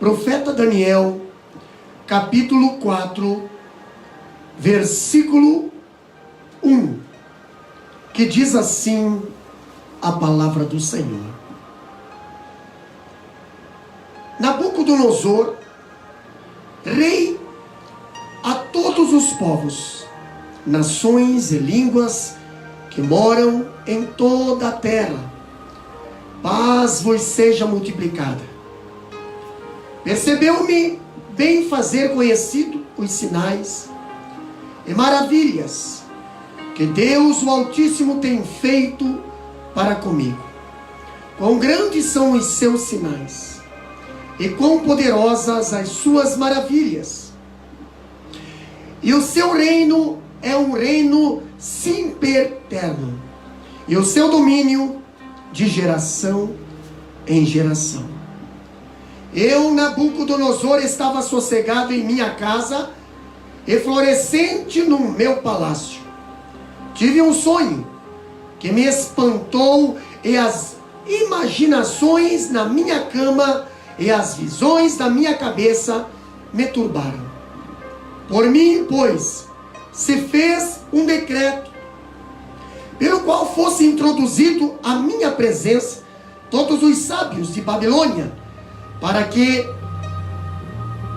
Profeta Daniel, capítulo 4, versículo 1, que diz assim a palavra do Senhor. Nabucodonosor, rei a todos os povos, nações e línguas que moram em toda a terra, paz vos seja multiplicada. Percebeu-me bem fazer conhecido os sinais e maravilhas que Deus o Altíssimo tem feito para comigo. Quão grandes são os seus sinais e quão poderosas as suas maravilhas. E o seu reino é um reino sempiterno, e o seu domínio de geração em geração. Eu, Nabucodonosor, estava sossegado em minha casa e florescente no meu palácio. Tive um sonho que me espantou, e as imaginações na minha cama e as visões da minha cabeça me turbaram. Por mim, pois, se fez um decreto, pelo qual fosse introduzido à minha presença todos os sábios de Babilônia, para que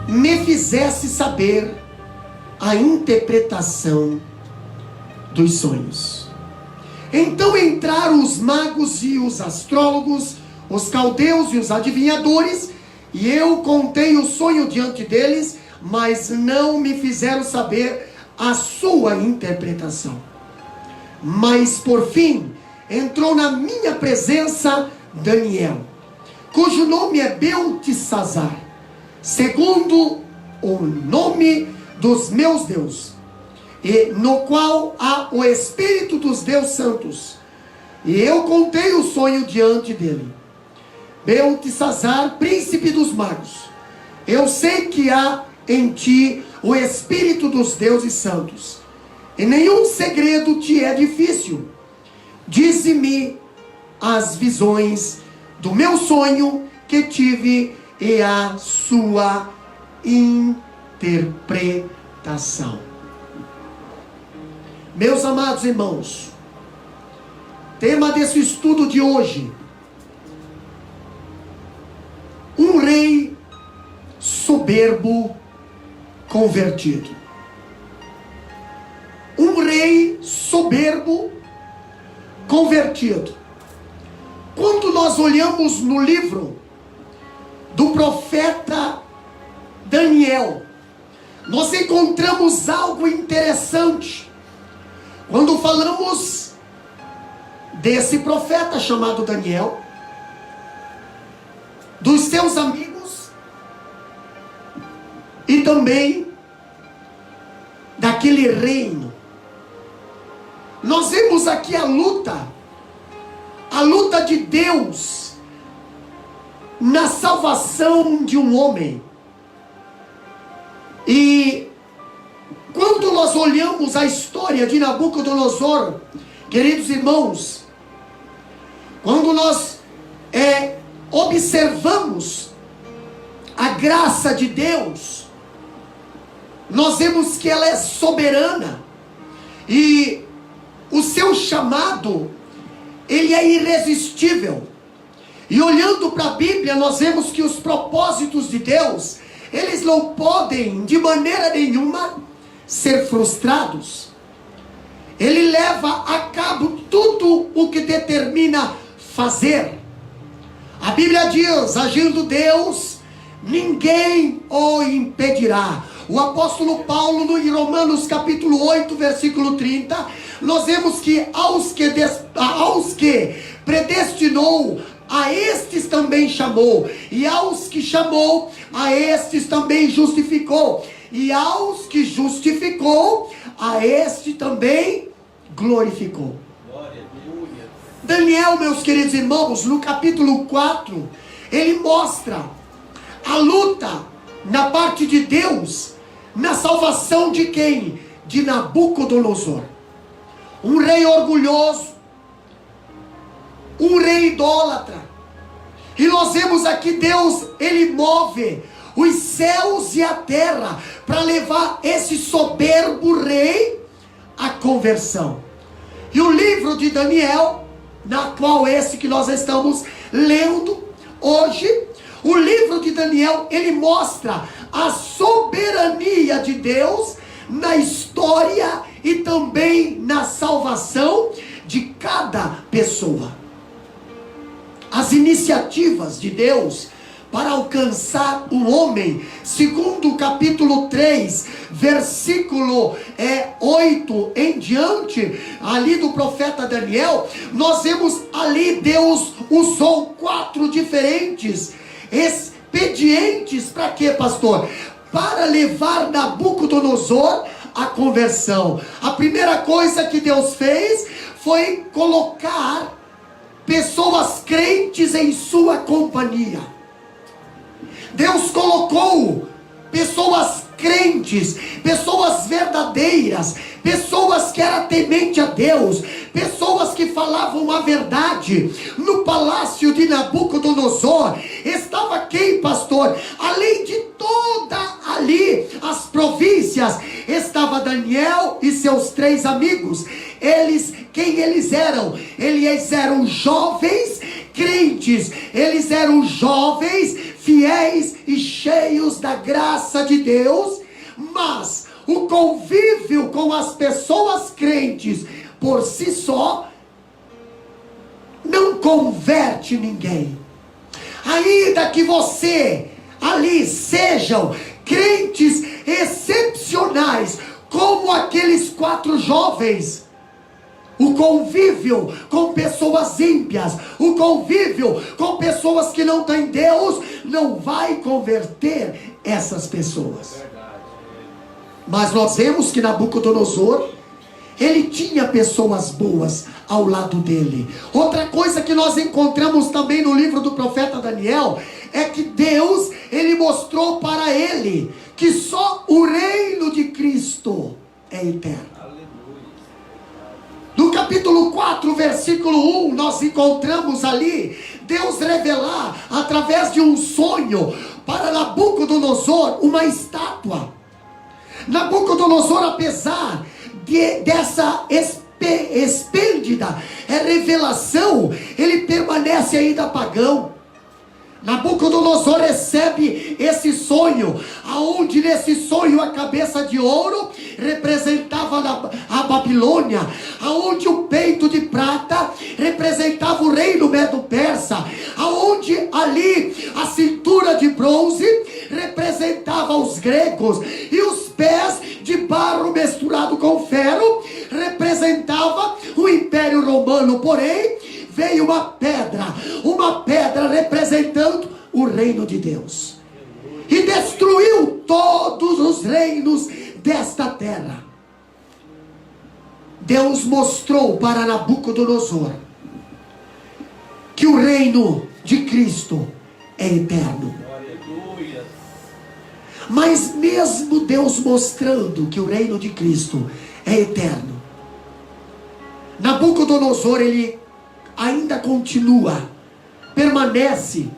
me fizesse saber a interpretação dos sonhos. Então entraram os magos e os astrólogos, os caldeus e os adivinhadores, e eu contei o sonho diante deles, mas não me fizeram saber a sua interpretação. Mas por fim entrou na minha presença Daniel, cujo nome é Beltesazar, segundo o nome dos meus deuses, e no qual há o Espírito dos Deus Santos. E eu contei o sonho diante dele. Beltesazar, príncipe dos magos, eu sei que há em ti o Espírito dos deuses santos, e nenhum segredo te é difícil. Dize-me as visões do meu sonho que tive e a sua interpretação. Meus amados irmãos, tema desse estudo de hoje: um rei soberbo convertido. Um rei soberbo convertido. Quando nós olhamos no livro do profeta Daniel, nós encontramos algo interessante. Quando falamos desse profeta chamado Daniel, dos seus amigos, e também daquele reino, nós vemos aqui a luta de Deus na salvação de um homem. E quando nós olhamos a história de Nabucodonosor, queridos irmãos, quando nós observamos a graça de Deus, nós vemos que ela é soberana, e o seu chamado, ele é irresistível. E olhando para a Bíblia, nós vemos que os propósitos de Deus, eles não podem de maneira nenhuma ser frustrados. Ele leva a cabo tudo o que determina fazer. A Bíblia diz: agindo Deus, ninguém o impedirá. O apóstolo Paulo, em Romanos capítulo 8, versículo 30, nós vemos que aos que predestinou, a estes também chamou, e aos que chamou, a estes também justificou, e aos que justificou, a este também glorificou. Daniel, meus queridos irmãos, no capítulo 4, ele mostra a luta na parte de Deus, na salvação de quem? De Nabucodonosor, um rei orgulhoso, um rei idólatra. E nós vemos aqui Deus, ele move os céus e a terra, para levar esse soberbo rei à conversão. E o livro de Daniel, na qual esse que nós estamos lendo hoje, o livro de Daniel, ele mostra a soberania de Deus na história e também na salvação de cada pessoa. As iniciativas de Deus para alcançar o homem, segundo o capítulo 3, versículo 8 em diante, ali do profeta Daniel, nós vemos ali Deus usou 4 diferentes expedientes. Para quê, pastor? Para levar Nabucodonosor à conversão. A primeira coisa que Deus fez foi colocar pessoas crentes em sua companhia. Deus colocou pessoas crentes, pessoas verdadeiras, pessoas que eram tementes a Deus, pessoas que falavam a verdade. No palácio de Nabucodonosor estava quem, pastor? Além de toda ali as províncias, estava Daniel e seus 3 amigos. Quem eles eram? Eles eram jovens crentes, eles eram jovens fiéis e cheios da graça de Deus, mas o convívio com as pessoas crentes por si só não converte ninguém. Ainda que você ali sejam crentes excepcionais, como aqueles 4 jovens, o convívio com pessoas ímpias, o convívio com pessoas que não têm Deus, não vai converter essas pessoas. Mas nós vemos que Nabucodonosor, ele tinha pessoas boas ao lado dele. Outra coisa que nós encontramos também no livro do profeta Daniel, é que Deus, ele mostrou para ele, que só o reino de Cristo é eterno. No capítulo 4, versículo 1, nós encontramos ali Deus revelar através de um sonho para Nabucodonosor uma estátua. Nabucodonosor, apesar dessa esplêndida revelação, ele permanece ainda pagão. Nabucodonosor recebe esse sonho, aonde nesse sonho a cabeça de ouro representava a Babilônia, aonde o peito de prata representava o reino Medo-Persa, aonde ali a cintura de bronze representava os gregos, e os pés de barro misturado com ferro representava o Império Romano. Porém, veio uma pedra representando o reino de Deus, e destruiu todos os reinos desta terra. Deus mostrou para Nabucodonosor que o reino de Cristo é eterno. Mas mesmo Deus mostrando que o reino de Cristo é eterno, Nabucodonosor, ele ainda continua, permanece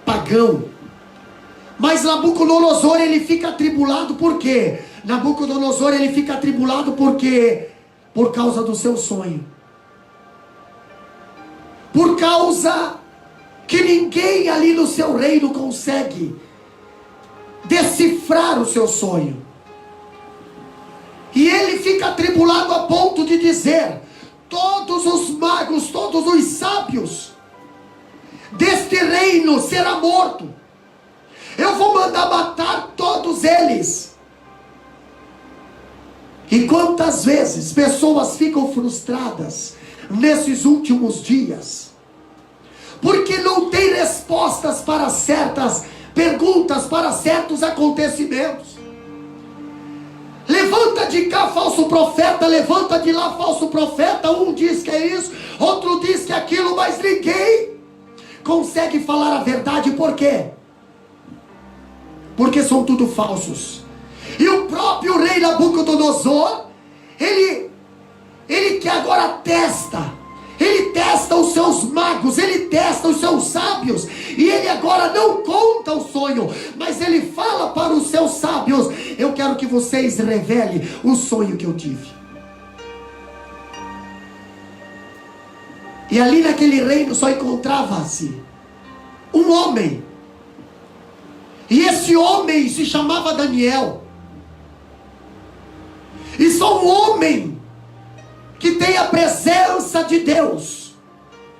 pagão. Mas Nabucodonosor, ele fica atribulado. Por quê? Nabucodonosor, ele fica atribulado porque por causa do seu sonho, por causa que ninguém ali no seu reino consegue decifrar o seu sonho. E ele fica atribulado a ponto de dizer: todos os magos, todos os sábios deste reino serão mortos. Eu vou mandar matar todos eles. E quantas vezes pessoas ficam frustradas nesses últimos dias, porque não tem respostas para certas perguntas, para certos acontecimentos. Levanta de cá falso profeta, levanta de lá falso profeta. Um diz que é isso, outro diz que é aquilo, mas ninguém consegue falar a verdade. Por quê? Porque são tudo falsos. E o próprio rei Nabucodonosor, ele que agora testa, ele testa os seus magos, ele testa os seus sábios, E ele agora não conta o sonho, mas ele fala para os seus sábios: eu quero que vocês revelem o sonho que eu tive. E ali naquele reino só encontrava-se um homem. E esse homem se chamava Daniel. E só um homem que tem a presença de Deus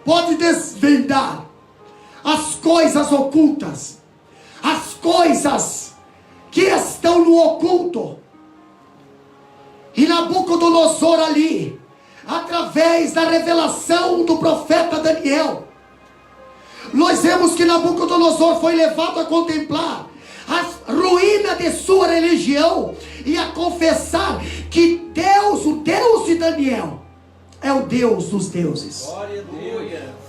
pode desvendar as coisas ocultas, as coisas que estão no oculto. E Nabucodonosor ali, através da revelação do profeta Daniel, nós vemos que Nabucodonosor foi levado a contemplar a ruína de sua religião e a confessar que Deus, o Deus de Daniel, é o Deus dos deuses. Glória a Deus.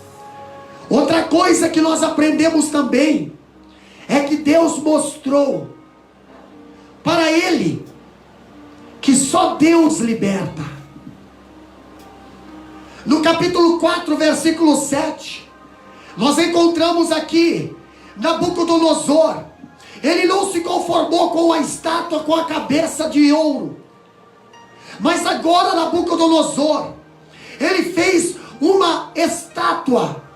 Outra coisa que nós aprendemos também é que Deus mostrou para ele que só Deus liberta. No capítulo 4, versículo 7, nós encontramos aqui Nabucodonosor. Ele não se conformou com a estátua com a cabeça de ouro, mas agora Nabucodonosor, ele fez uma estátua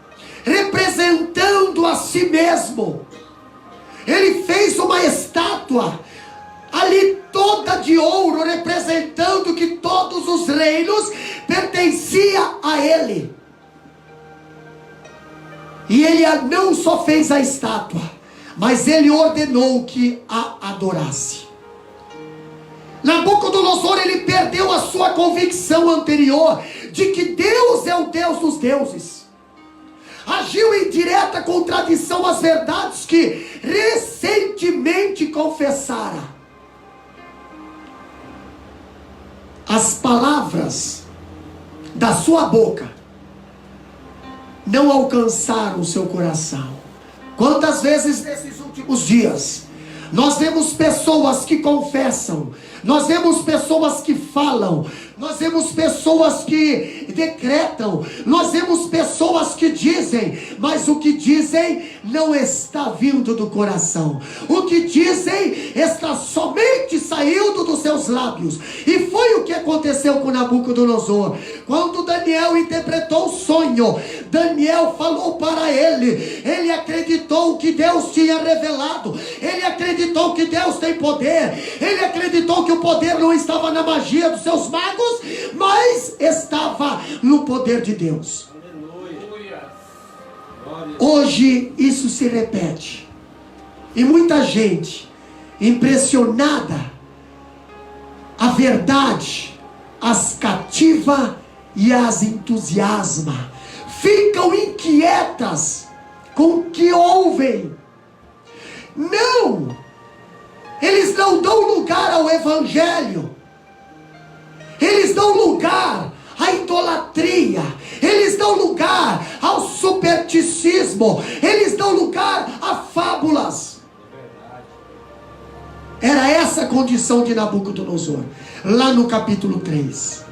representando a si mesmo. Ele fez uma estátua ali toda de ouro, representando que todos os reinos pertenciam a ele. E ele não só fez a estátua, mas ele ordenou que a adorasse. Nabucodonosor, ele perdeu a sua convicção anterior de que Deus é o Deus dos deuses. Agiu em direta contradição às verdades que recentemente confessara. As palavras da sua boca não alcançaram o seu coração. Quantas vezes nesses últimos dias nós vemos pessoas que confessam, nós vemos pessoas que falam, nós vemos pessoas que decretam, nós vemos pessoas que dizem, mas o que dizem não está vindo do coração. O que dizem está somente saindo dos seus lábios. E foi o que aconteceu com Nabucodonosor. Quando Daniel interpretou o sonho, Daniel falou para ele, ele acreditou que Deus tinha revelado, ele acreditou que Deus tem poder, ele acreditou que o poder não estava na magia dos seus magos, mas estava no poder de Deus. Hoje isso se repete, e muita gente impressionada, a verdade as cativa e as entusiasma, ficam inquietas com o que ouvem. Não, eles não dão lugar ao evangelho, eles dão lugar à idolatria, eles dão lugar ao supersticismo, eles dão lugar a fábulas. Era essa a condição de Nabucodonosor, lá no capítulo 3.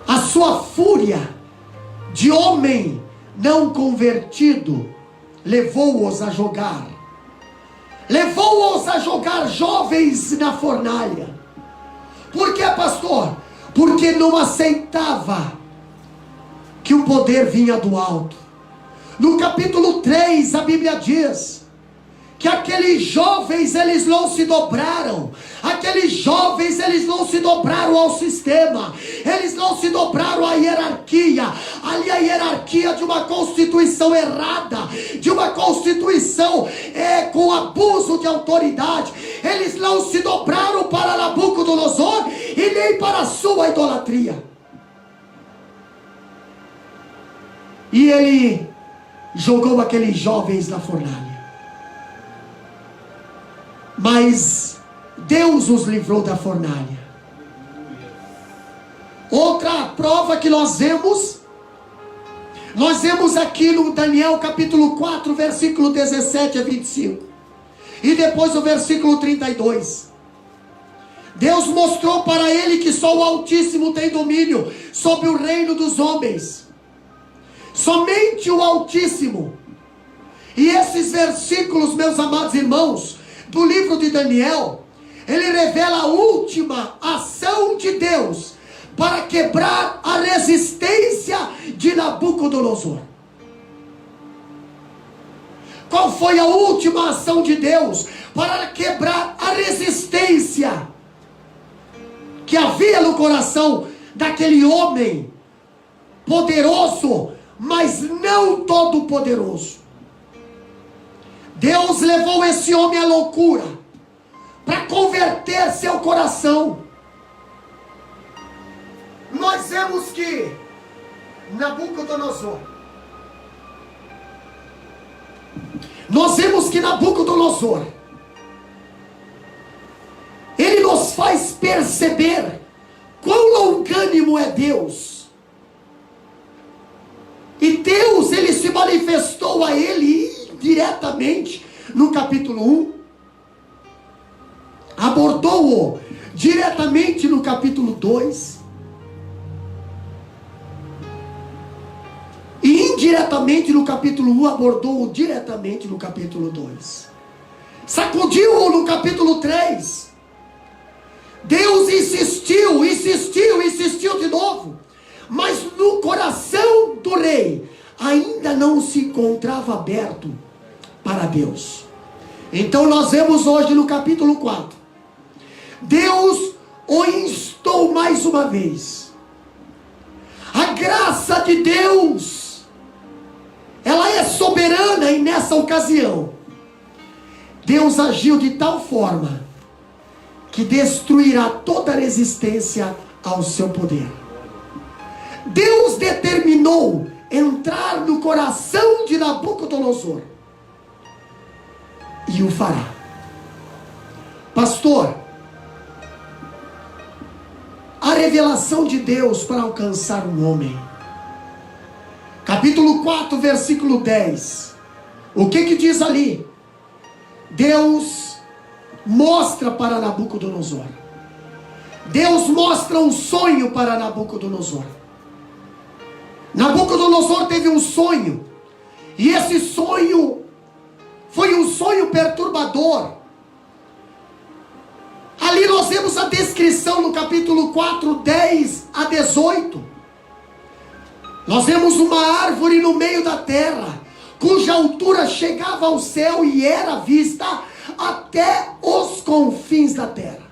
A sua fúria de homem não convertido levou-os a jogar jovens na fornalha. Por que, pastor? Porque não aceitava que o poder vinha do alto. No capítulo 3 a Bíblia diz que aqueles jovens, eles não se dobraram. Aqueles jovens, eles não se dobraram ao sistema, eles não se dobraram à hierarquia. Ali a hierarquia de uma constituição errada, de uma constituição com abuso de autoridade. Eles não se dobraram para Nabucodonosor e nem para a sua idolatria. E ele jogou aqueles jovens na fornalha. Mas Deus os livrou da fornalha. Outra prova que nós vemos aqui no Daniel capítulo 4, versículo 17 a 25. E depois o versículo 32. Deus mostrou para ele que só o Altíssimo tem domínio sobre o reino dos homens. Somente o Altíssimo E esses versículos, meus amados irmãos, do livro de Daniel, ele revela a última ação de Deus para quebrar a resistência de Nabucodonosor. Qual foi a última ação de Deus para quebrar a resistência que havia no coração daquele homem poderoso, mas não todo poderoso? Deus levou esse homem à loucura para converter seu coração. Nós vemos que Nabucodonosor, ele nos faz perceber quão longânimo é Deus. E Deus, ele se manifestou a ele diretamente no capítulo 1, abordou-o diretamente no capítulo 2, e indiretamente no capítulo 1, abordou-o diretamente no capítulo 2, sacudiu-o no capítulo 3. Deus insistiu de novo, mas no coração do rei ainda não se encontrava aberto para Deus. Então nós vemos hoje no capítulo 4, Deus o instou mais uma vez. A graça de Deus, ela é soberana, e nessa ocasião Deus agiu de tal forma que destruirá toda resistência ao seu poder. Deus determinou entrar no coração de Nabucodonosor, e o fará. Pastor, a revelação de Deus para alcançar um homem. Capítulo 4, versículo 10. O que diz ali? Deus mostra para Nabucodonosor. Deus mostra um sonho para Nabucodonosor. Nabucodonosor teve um sonho, e esse sonho foi um sonho perturbador. Ali nós vemos a descrição no capítulo 4, 10 a 18. Nós vemos uma árvore no meio da terra, cuja altura chegava ao céu e era vista até os confins da terra.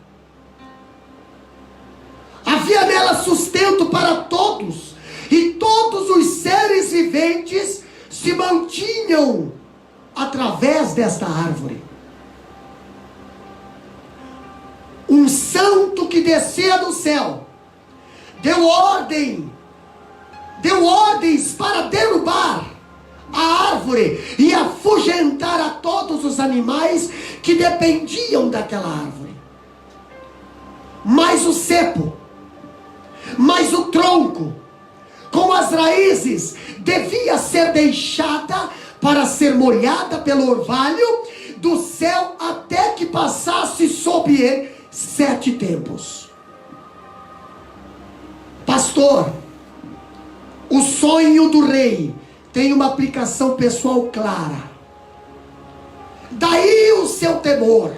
Havia nela sustento para todos, e todos os seres viventes se mantinham através desta árvore. Um santo que descia do céu deu ordens para derrubar a árvore e afugentar a todos os animais que dependiam daquela árvore. Mas o cepo, mas o tronco, com as raízes, devia ser deixada para ser molhada pelo orvalho do céu, até que passasse sob ele 7 tempos. Pastor, o sonho do rei tem uma aplicação pessoal clara. Daí o seu temor.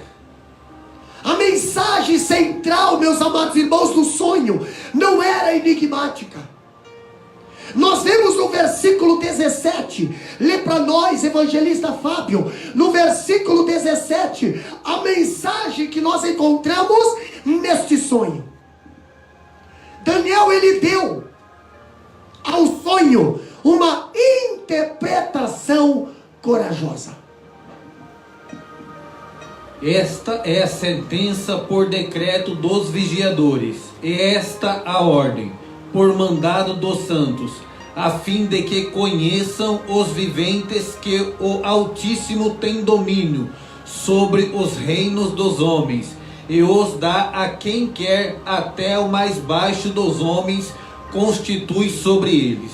A mensagem central, meus amados irmãos, do sonho não era enigmática. Nós vemos no versículo 17, lê para nós, evangelista Fábio, no versículo 17, a mensagem que nós encontramos neste sonho. Daniel, ele deu ao sonho uma interpretação corajosa. Esta é a sentença por decreto dos vigiadores, e esta a ordem por mandado dos santos, a fim de que conheçam os viventes que o Altíssimo tem domínio sobre os reinos dos homens, e os dá a quem quer, até o mais baixo dos homens constitui sobre eles.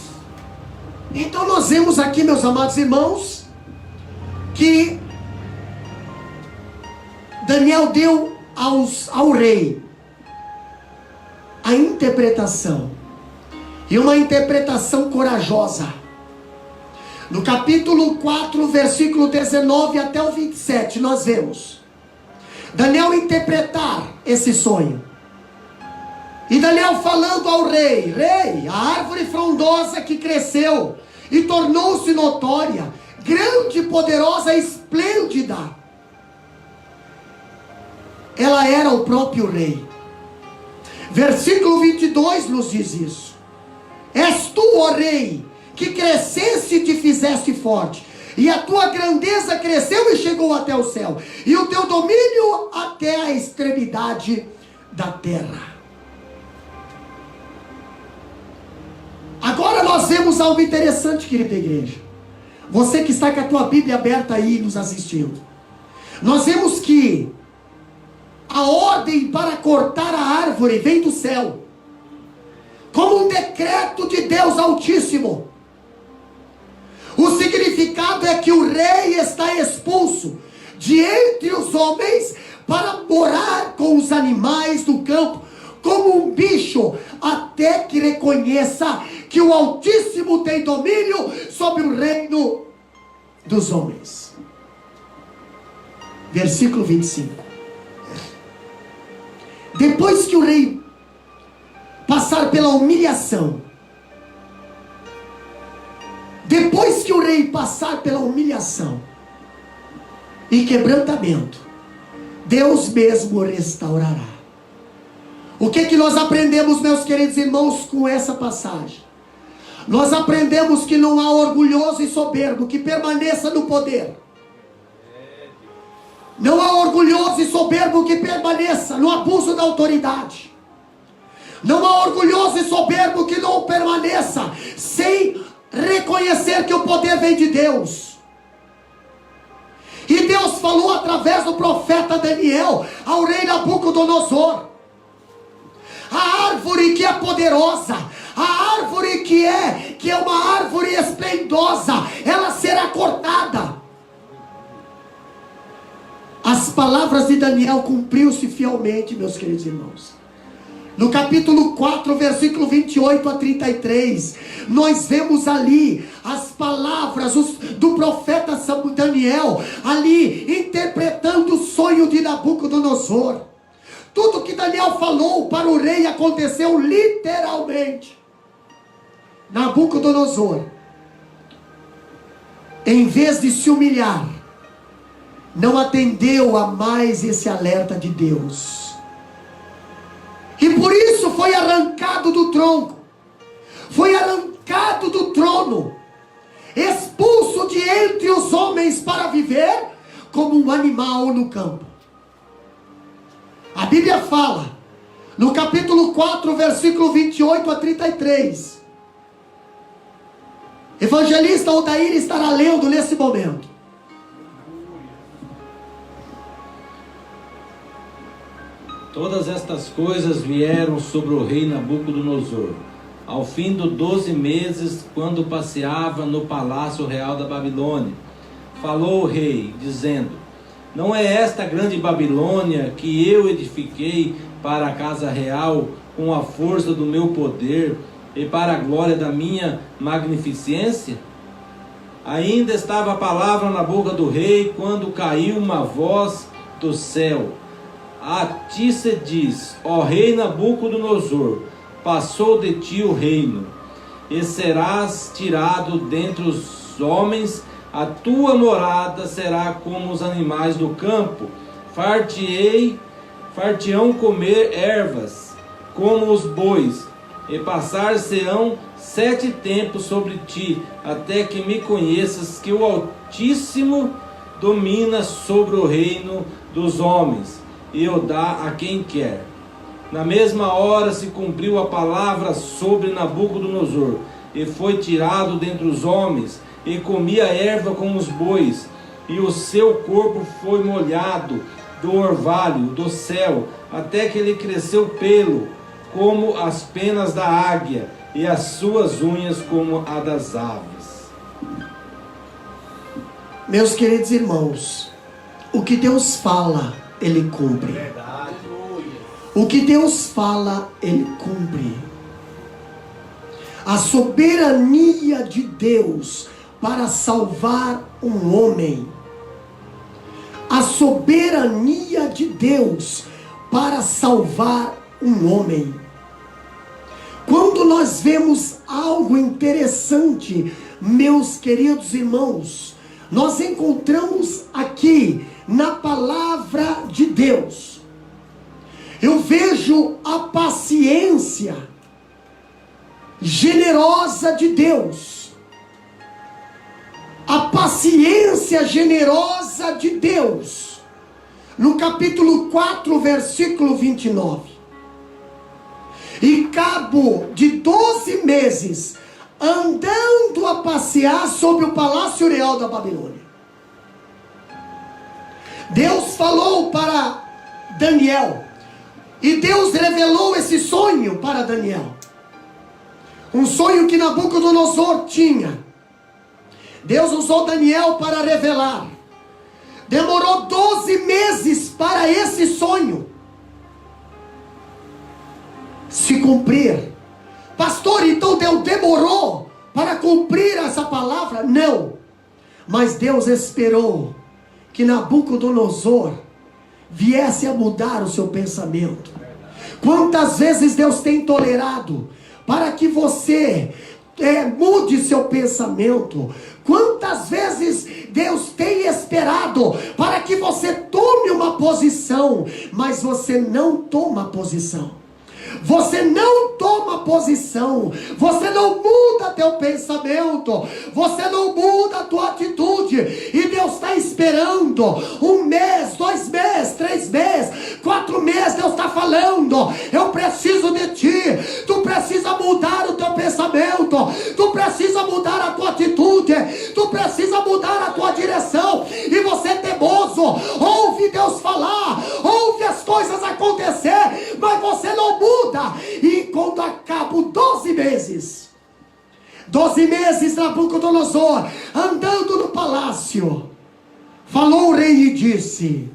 Então nós vemos aqui, meus amados irmãos, que Daniel deu ao rei a interpretação, e uma interpretação corajosa. No capítulo 4, versículo 19 até o 27, nós vemos Daniel interpretar esse sonho. E Daniel falando ao rei: rei, a árvore frondosa que cresceu e tornou-se notória, grande, poderosa e esplêndida, ela era o próprio rei. Versículo 22 nos diz isso: és tu, ó rei, que crescesse e te fizeste forte, e a tua grandeza cresceu e chegou até o céu, e o teu domínio até a extremidade da terra. Agora nós vemos algo interessante, querida igreja. Você que está com a tua Bíblia aberta aí nos assistindo, nós vemos que a ordem para cortar a árvore vem do céu, como um decreto de Deus Altíssimo. O significado é que o rei está expulso de entre os homens para morar com os animais do campo, como um bicho, até que reconheça que o Altíssimo tem domínio sobre o reino dos homens. Versículo 25. Depois que o rei passar pela humilhação, e quebrantamento, Deus mesmo restaurará. O que nós aprendemos, meus queridos irmãos, com essa passagem? Nós aprendemos que não há orgulhoso e soberbo que permaneça no poder. Não há orgulhoso e soberbo que permaneça no abuso da autoridade. Não há orgulhoso e soberbo que não permaneça sem reconhecer que o poder vem de Deus. E Deus falou através do profeta Daniel ao rei Nabucodonosor: a árvore que é poderosa, a árvore que é uma árvore esplendosa, ela será cortada. As palavras de Daniel cumpriu-se fielmente, meus queridos irmãos. No capítulo 4, versículo 28 a 33, nós vemos ali as palavras do profeta Daniel, ali interpretando o sonho de Nabucodonosor. Tudo que Daniel falou para o rei aconteceu literalmente. Nabucodonosor, em vez de se humilhar, não atendeu a mais esse alerta de Deus. E por isso foi arrancado do tronco, foi arrancado do trono, expulso de entre os homens para viver como um animal no campo. A Bíblia fala, no capítulo 4, versículo 28 a 33. Evangelista Odair estará lendo nesse momento. Todas estas coisas vieram sobre o rei Nabucodonosor, ao fim dos 12 meses, quando passeava no palácio real da Babilônia. Falou o rei, dizendo: não é esta grande Babilônia que eu edifiquei para a casa real com a força do meu poder e para a glória da minha magnificência? Ainda estava a palavra na boca do rei, quando caiu uma voz do céu: a ti se diz, ó rei Nabucodonosor, passou de ti o reino, e serás tirado dentre os homens, a tua morada será como os animais do campo, far-te-ão comer ervas, como os bois, e passar-se-ão 7 tempos sobre ti, até que me conheças que o Altíssimo domina sobre o reino dos homens, e o dá a quem quer. Na mesma hora se cumpriu a palavra sobre Nabucodonosor, e foi tirado dentre os homens, e comia erva como os bois, e o seu corpo foi molhado do orvalho do céu, até que ele cresceu pelo, como as penas da águia, e as suas unhas como a das aves. Meus queridos irmãos, o que Deus fala, Ele cumpre. O que Deus fala, Ele cumpre. A soberania de Deus para salvar um homem. A soberania de Deus para salvar um homem. Quando nós vemos algo interessante, meus queridos irmãos, nós encontramos aqui na palavra de Deus. Eu vejo a paciência generosa de Deus. A paciência generosa de Deus. No capítulo 4, versículo 29. E cabo de 12 meses, andando a passear sobre o palácio real da Babilônia. Deus falou para Daniel. E Deus revelou esse sonho para Daniel. Um sonho que Nabucodonosor tinha. Deus usou Daniel para revelar. Demorou 12 meses para esse sonho se cumprir. Pastor, então Deus demorou para cumprir essa palavra? Não. Mas Deus esperou que Nabucodonosor viesse a mudar o seu pensamento. Quantas vezes Deus tem tolerado para que você mude seu pensamento? Quantas vezes Deus tem esperado para que você tome uma posição, mas você não toma posição? Você não toma posição, você não muda teu pensamento, você não muda a tua atitude, e Deus está esperando 1 mês, 2 meses, 3 meses, 4 meses. Deus está falando: eu preciso de ti, tu precisa mudar o teu pensamento, tu precisa mudar a tua atitude, tu precisa mudar a tua direção. E você, teimoso, ouve Deus falar, ouve as coisas acontecer, mas você não muda. E quando acabam 12 meses, 12 meses, Nabucodonosor, andando no palácio, falou o rei e disse: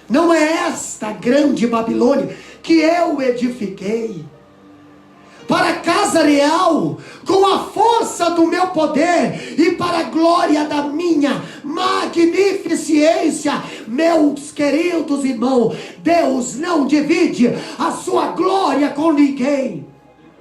não é esta grande Babilônia que eu edifiquei para a casa real, com a força do meu poder e para a glória da minha magnificência? Meus queridos irmãos, Deus não divide a sua glória com ninguém.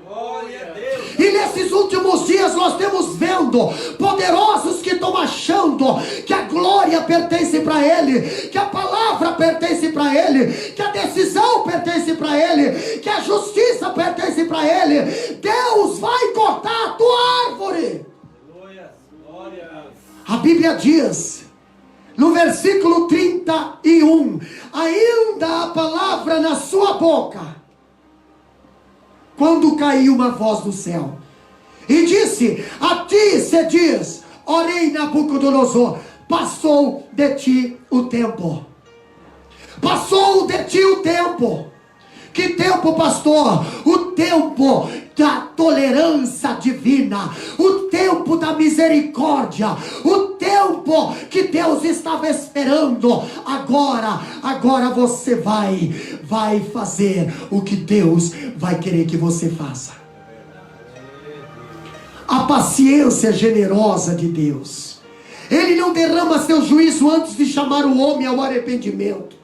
Glória a Deus. E nesses últimos dias nós temos vendo poderosos que estão achando que a glória pertence para Ele, que a palavra pertence para Ele, que a decisão pertence para Ele, que a justiça pertence para Ele. Deus vai cortar a tua árvore. Glória. A Bíblia diz, no versículo 31, ainda a palavra na sua boca, quando caiu uma voz do céu, e disse: a ti se diz, ó rei Nabucodonosor, passou de ti o tempo. Passou de ti o tempo. Que tempo, pastor? O tempo da tolerância divina, o tempo da misericórdia, o tempo que Deus estava esperando. Agora você vai fazer o que Deus vai querer que você faça. A paciência generosa de Deus. Ele não derrama seu juízo antes de chamar o homem ao arrependimento.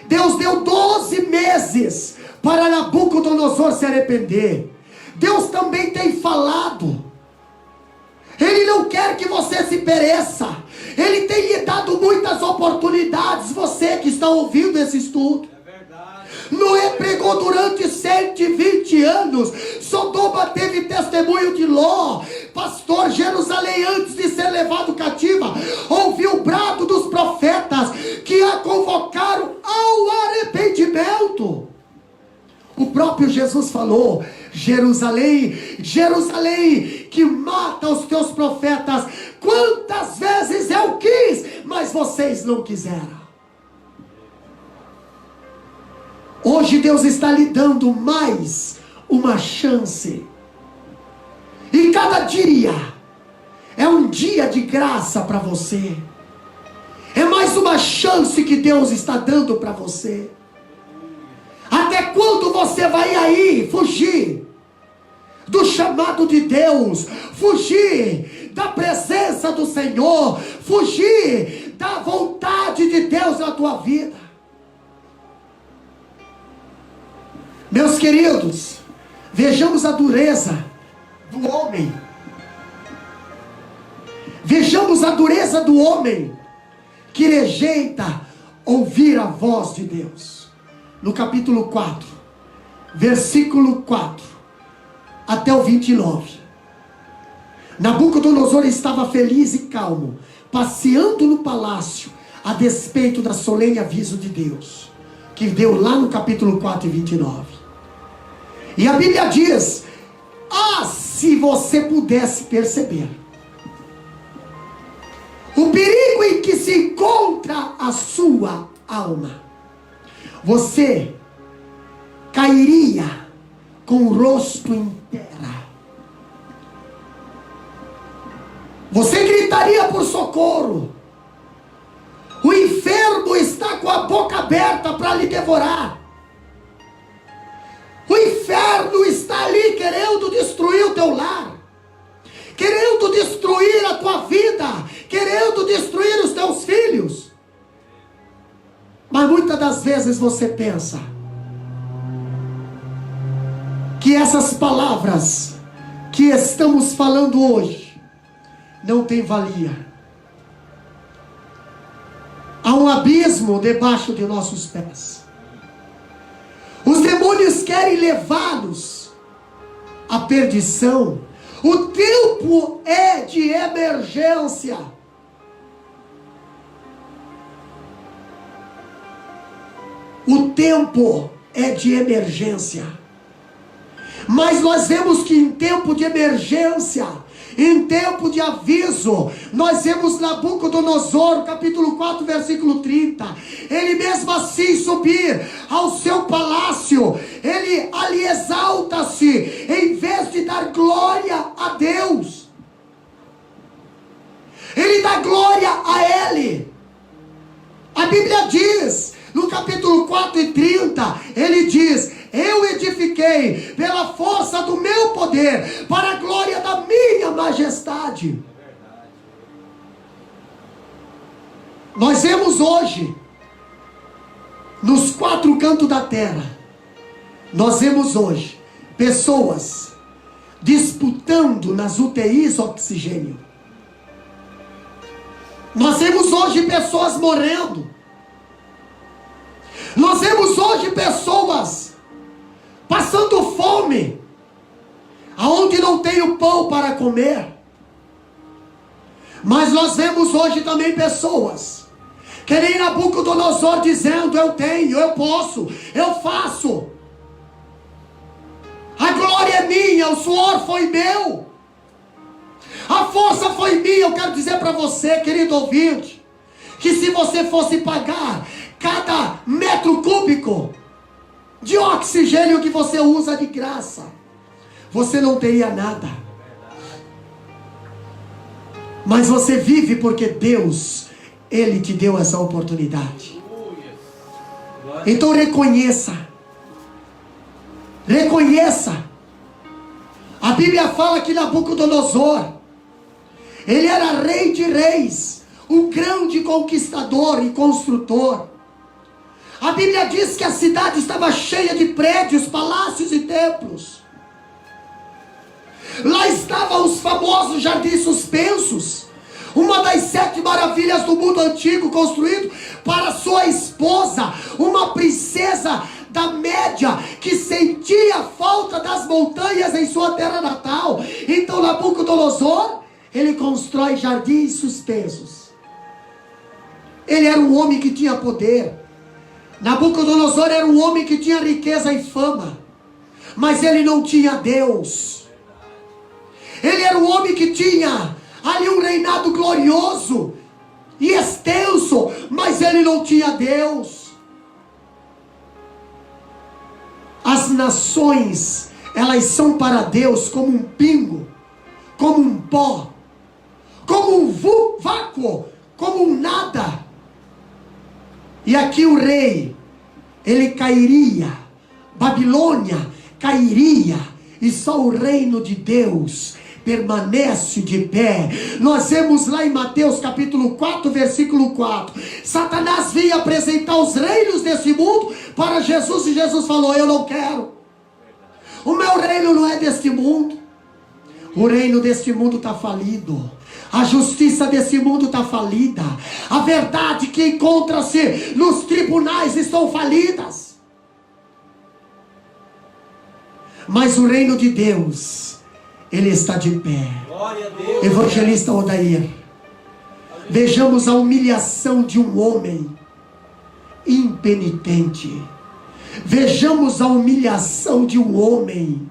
Deus deu 12 meses para Nabucodonosor se arrepender. Deus também tem falado. Ele não quer que você se pereça. Ele tem lhe dado muitas oportunidades. Você que está ouvindo esse estudo. Noé pregou durante 120 anos. Sodoma teve testemunho de Ló. Pastor, Jerusalém, antes de ser levado cativa, ouviu o brado dos profetas que a convocaram ao arrependimento. O próprio Jesus falou: Jerusalém, Jerusalém, que mata os teus profetas, quantas vezes eu quis, mas vocês não quiseram. Hoje Deus está lhe dando mais uma chance. E cada dia é um dia de graça para você. É mais uma chance que Deus está dando para você. Até quando você vai aí fugir do chamado de Deus, fugir da presença do Senhor, fugir da vontade de Deus na tua vida. Meus queridos, vejamos a dureza do homem. Vejamos a dureza do homem que rejeita ouvir a voz de Deus. No capítulo 4, versículo 4 até o 29. Nabucodonosor estava feliz e calmo, passeando no palácio, a despeito da solene aviso de Deus, que deu lá no capítulo 4 e 29. E a Bíblia diz: se você pudesse perceber o perigo em que se encontra a sua alma, você cairia com o rosto em terra. Você gritaria por socorro. O inferno está com a boca aberta para lhe devorar. O inferno está ali querendo destruir o teu lar, querendo destruir a tua vida, querendo destruir os teus filhos. Mas muitas das vezes você pensa que essas palavras que estamos falando hoje não tem valia. Há um abismo debaixo de nossos pés. Os demônios querem levá-los à perdição. O tempo é de emergência. O tempo é de emergência. Mas nós vemos que em tempo de emergência, em tempo de aviso, nós vemos Nabucodonosor, capítulo 4, versículo 30. Ele mesmo assim subir ao seu palácio, ele ali exalta-se, em vez de dar glória a Deus, ele dá glória a ele. A Bíblia diz, no capítulo 4 e 30, ele diz: eu edifiquei pela força do meu poder, para a glória da minha majestade. Nós vemos hoje, nos quatro cantos da terra, nós vemos hoje pessoas disputando nas UTIs oxigênio. Nós vemos hoje pessoas morrendo. Nós vemos hoje pessoas passando fome, aonde não tem o pão para comer. Mas nós vemos hoje também pessoas que nem Nabucodonosor dizendo: eu tenho, eu posso, eu faço, a glória é minha, o suor foi meu, a força foi minha. Eu quero dizer para você, querido ouvinte, que se você fosse pagar cada metro cúbico de oxigênio que você usa de graça, você não teria nada. Mas você vive porque Deus, Ele te deu essa oportunidade. Então reconheça. A Bíblia fala que Nabucodonosor, ele era rei de reis, um grande conquistador e construtor. A Bíblia diz que a cidade estava cheia de prédios, palácios e templos. Lá estavam os famosos jardins suspensos, uma das 7 maravilhas do mundo antigo, construído para sua esposa, uma princesa da Média, que sentia falta das montanhas em sua terra natal. Então Nabucodonosor, ele constrói jardins suspensos. Ele era um homem que tinha poder. Nabucodonosor era um homem que tinha riqueza e fama, mas ele não tinha Deus. Ele era um homem que tinha ali um reinado glorioso e extenso, mas ele não tinha Deus. As nações, elas são para Deus como um pingo, como um pó, como um vácuo, como um nada. E aqui o rei, ele cairia, Babilônia cairia, e só o reino de Deus permanece de pé. Nós vemos lá em Mateus capítulo 4, versículo 4. Satanás veio apresentar os reinos desse mundo para Jesus, e Jesus falou: eu não quero. O meu reino não é deste mundo. O reino deste mundo está falido. A justiça desse mundo está falida. A verdade que encontra-se nos tribunais estão falidas. Mas o reino de Deus, ele está de pé. Glória a Deus. Evangelista Odair, vejamos a humilhação de um homem impenitente. Vejamos a humilhação de um homem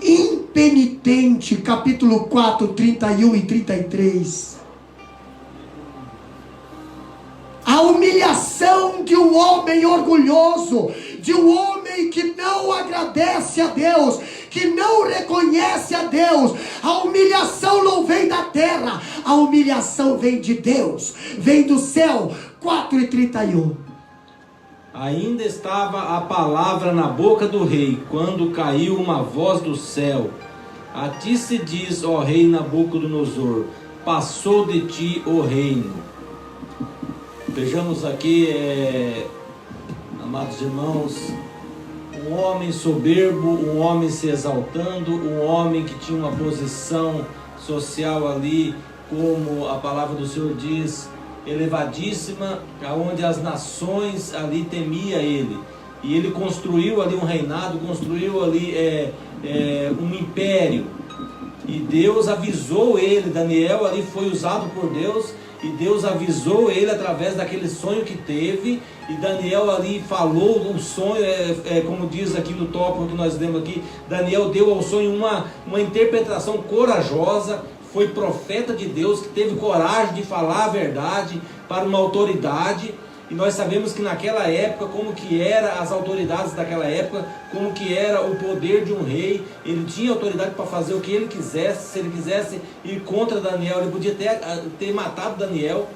impenitente. Capítulo 4, 31 e 33. A humilhação de um homem orgulhoso, de um homem que não agradece a Deus, que não reconhece a Deus. A humilhação não vem da terra, a humilhação vem de Deus, vem do céu. 4 e 31. Ainda estava a palavra na boca do rei, quando caiu uma voz do céu: a ti se diz, ó rei Nabucodonosor, passou de ti o reino. Vejamos aqui, amados irmãos, um homem soberbo, um homem se exaltando, um homem que tinha uma posição social ali, como a palavra do Senhor diz, elevadíssima, aonde as nações ali temia ele, e ele construiu ali um reinado, construiu ali um império, e Deus avisou ele. Daniel ali foi usado por Deus, e Deus avisou ele através daquele sonho que teve, e Daniel ali falou o sonho, como diz aqui no tópico que nós lemos aqui, Daniel deu ao sonho uma interpretação corajosa. Foi profeta de Deus, que teve coragem de falar a verdade para uma autoridade. E nós sabemos que naquela época, como que eram as autoridades daquela época, como que era o poder de um rei. Ele tinha autoridade para fazer o que ele quisesse. Se ele quisesse ir contra Daniel, ele podia ter matado Daniel,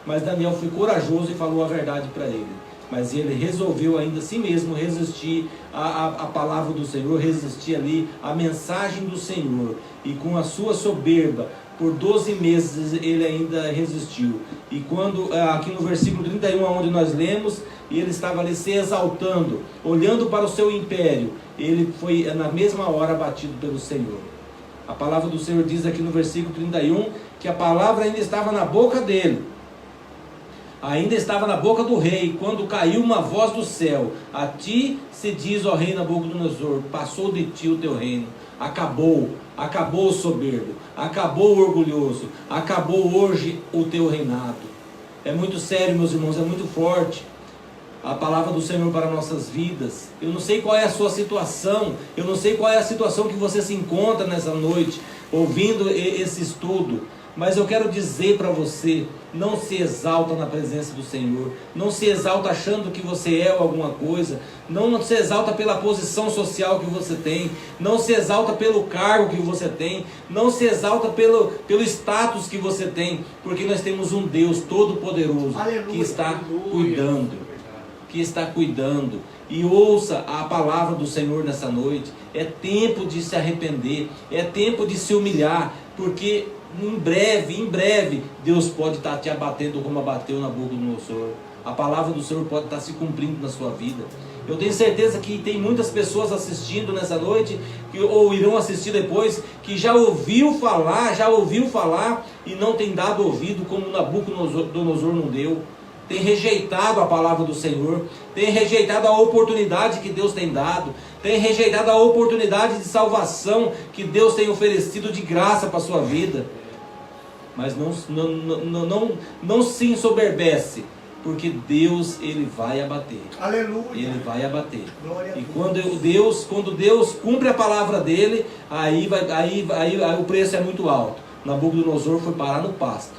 mas Daniel foi corajoso e falou a verdade para ele. Mas ele resolveu ainda assim mesmo resistir à palavra do Senhor, resistir ali à mensagem do Senhor. E com a sua soberba, por 12 meses ele ainda resistiu. E quando, aqui no versículo 31, onde nós lemos, ele estava ali se exaltando, olhando para o seu império, ele foi na mesma hora abatido pelo Senhor. A palavra do Senhor diz aqui no versículo 31, que a palavra ainda estava na boca dele. Ainda estava na boca do rei, quando caiu uma voz do céu: a ti se diz, ó rei Nabucodonosor, passou de ti o teu reino. Acabou o soberbo, acabou o orgulhoso, acabou hoje o teu reinado. É muito sério, meus irmãos, é muito forte a palavra do Senhor para nossas vidas. Eu não sei qual é a sua situação, eu não sei qual é a situação que você se encontra nessa noite, ouvindo esse estudo. Mas eu quero dizer para você: não se exalta na presença do Senhor, não se exalta achando que você é alguma coisa, não se exalta pela posição social que você tem, não se exalta pelo cargo que você tem, não se exalta pelo status que você tem, porque nós temos um Deus todo-poderoso que está cuidando. E ouça a palavra do Senhor nessa noite. É tempo de se arrepender, é tempo de se humilhar, porque em breve, Deus pode estar te abatendo como abateu Nabucodonosor. A palavra do Senhor pode estar se cumprindo na sua vida. Eu tenho certeza que tem muitas pessoas assistindo nessa noite, ou irão assistir depois, que já ouviu falar e não tem dado ouvido, como Nabucodonosor não deu. Tem rejeitado a palavra do Senhor, tem rejeitado a oportunidade que Deus tem dado, tem rejeitado a oportunidade de salvação que Deus tem oferecido de graça para a sua vida. Mas não se ensoberbece, porque Deus, Ele vai abater. Aleluia. Ele vai abater. Glória a E Deus. quando Deus cumpre a palavra dele, aí o preço é muito alto. Nabucodonosor foi parar no pasto,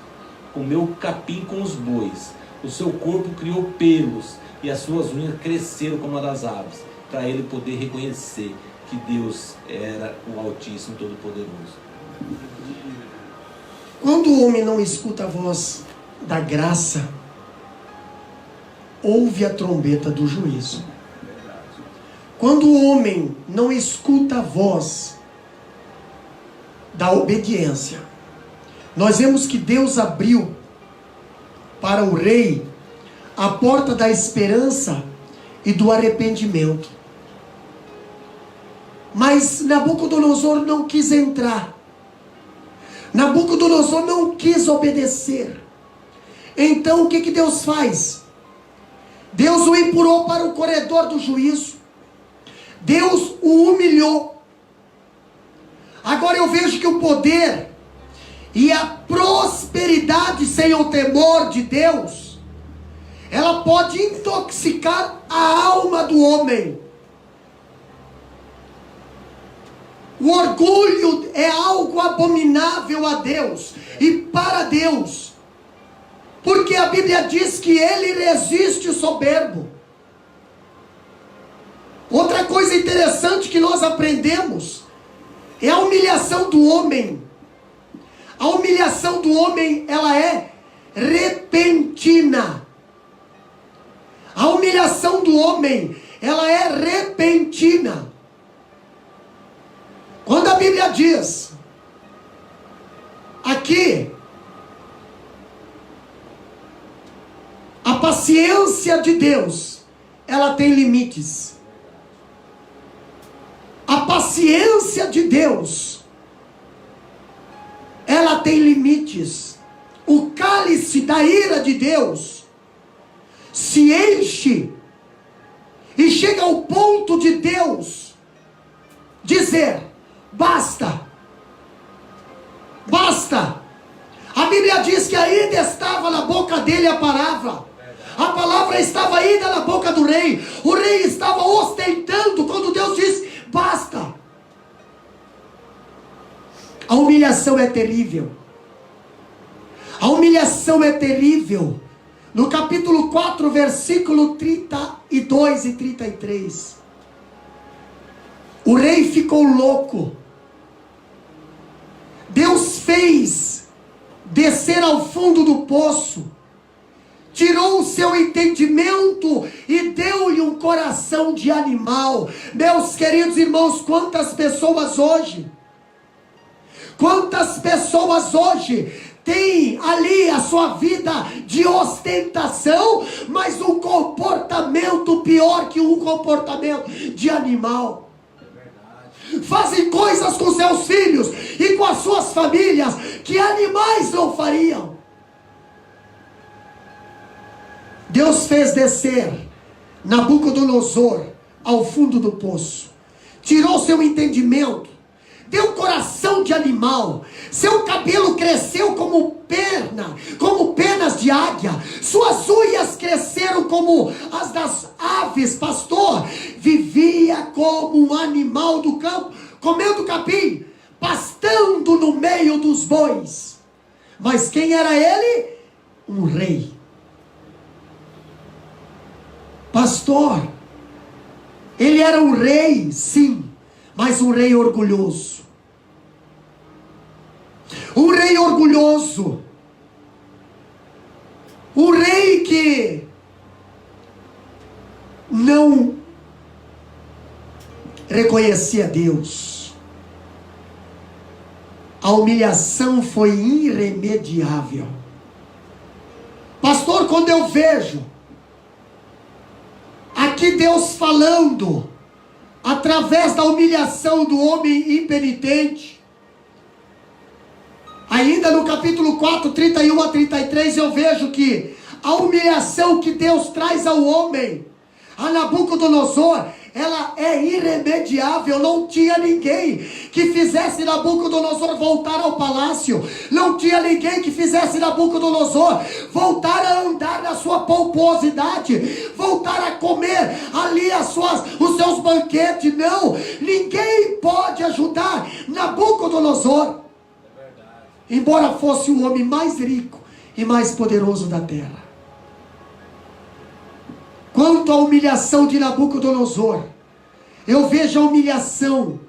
comeu capim com os bois, o seu corpo criou pelos e as suas unhas cresceram como a das aves, para ele poder reconhecer que Deus era o Altíssimo Todo-Poderoso. Quando o homem não escuta a voz da graça, ouve a trombeta do juízo. Quando o homem não escuta a voz da obediência, nós vemos que Deus abriu para o rei a porta da esperança e do arrependimento. Mas Nabucodonosor não quis entrar. Nabucodonosor não quis obedecer. Então o que Deus faz? Deus o empurrou para o corredor do juízo. Deus o humilhou. Agora eu vejo que o poder e a prosperidade sem o temor de Deus, ela pode intoxicar a alma do homem. O orgulho é algo abominável a Deus e para Deus, porque a Bíblia diz que Ele resiste o soberbo. Outra coisa interessante que nós aprendemos é a humilhação do homem. A humilhação do homem, ela é repentina. A humilhação do homem, ela é repentina. Quando a Bíblia diz aqui, a paciência de Deus, ela tem limites. A paciência de Deus, ela tem limites. O cálice da ira de Deus se enche e chega ao ponto de Deus dizer: basta, basta. A Bíblia diz que ainda estava na boca dele a palavra estava ainda na boca do rei. O rei estava ostentando quando Deus disse: basta. A humilhação é terrível. A humilhação é terrível. No capítulo 4, versículo 32 e 33. O rei ficou louco. Deus fez descer ao fundo do poço, tirou o seu entendimento e deu-lhe um coração de animal. Meus queridos irmãos, quantas pessoas hoje têm ali a sua vida de ostentação, mas um comportamento pior que um comportamento de animal. Fazem coisas com seus filhos e com as suas famílias que animais não fariam. Deus fez descer Nabucodonosor ao fundo do poço, tirou seu entendimento, deu coração de animal, seu cabelo cresceu como penas de águia, suas unhas cresceram como as das aves. Pastor, vivia como um animal do campo, comendo capim, pastando no meio dos bois. Mas quem era ele? Um rei. Pastor, ele era um rei, sim, mas um rei orgulhoso. Um rei orgulhoso. Um rei que não reconhecia Deus. A humilhação foi irremediável. Pastor, quando eu vejo aqui Deus falando através da humilhação do homem impenitente, ainda no capítulo 4, 31 a 33, eu vejo que a humilhação que Deus traz ao homem, a Nabucodonosor, ela é irremediável. Não tinha ninguém que fizesse Nabucodonosor voltar ao palácio. Não tinha ninguém que fizesse Nabucodonosor voltar a andar na sua pomposidade, voltar a comer ali os seus banquetes. Não, ninguém pode ajudar Nabucodonosor, embora fosse o homem mais rico e mais poderoso da terra. Quanto à humilhação de Nabucodonosor, eu vejo a humilhação,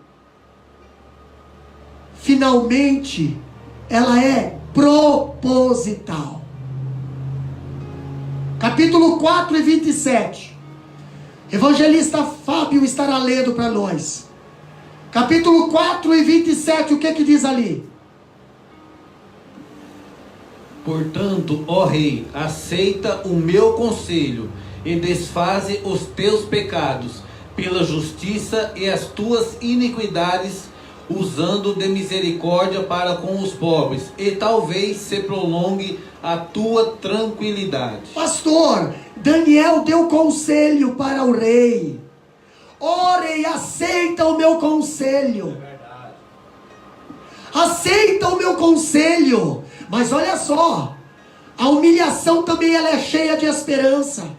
finalmente, ela é proposital. Capítulo 4 e 27. Evangelista Fábio estará lendo para nós. Capítulo 4 e 27, o que que diz ali? Portanto, ó rei, aceita o meu conselho e desfaze os teus pecados pela justiça e as tuas iniquidades, usando de misericórdia para com os pobres, e talvez se prolongue a tua tranquilidade. Pastor, Daniel deu conselho para o rei. Ó rei, aceita o meu conselho. Aceita o meu conselho. Mas olha só, a humilhação também ela é cheia de esperança.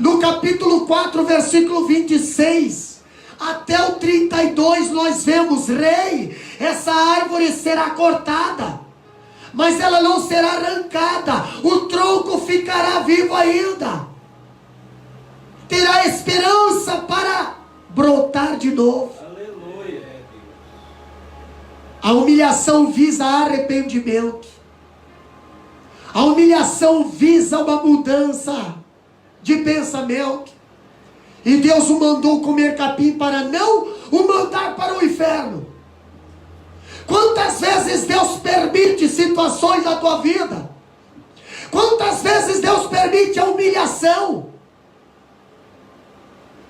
No capítulo 4, versículo 26 até o 32, nós vemos: rei, essa árvore será cortada, mas ela não será arrancada, o tronco ficará vivo ainda, terá esperança para brotar de novo. Aleluia. A humilhação visa arrependimento. A humilhação visa uma mudança de pensamento. E Deus o mandou comer capim para não o mandar para o inferno. Quantas vezes Deus permite situações na tua vida? Quantas vezes Deus permite a humilhação?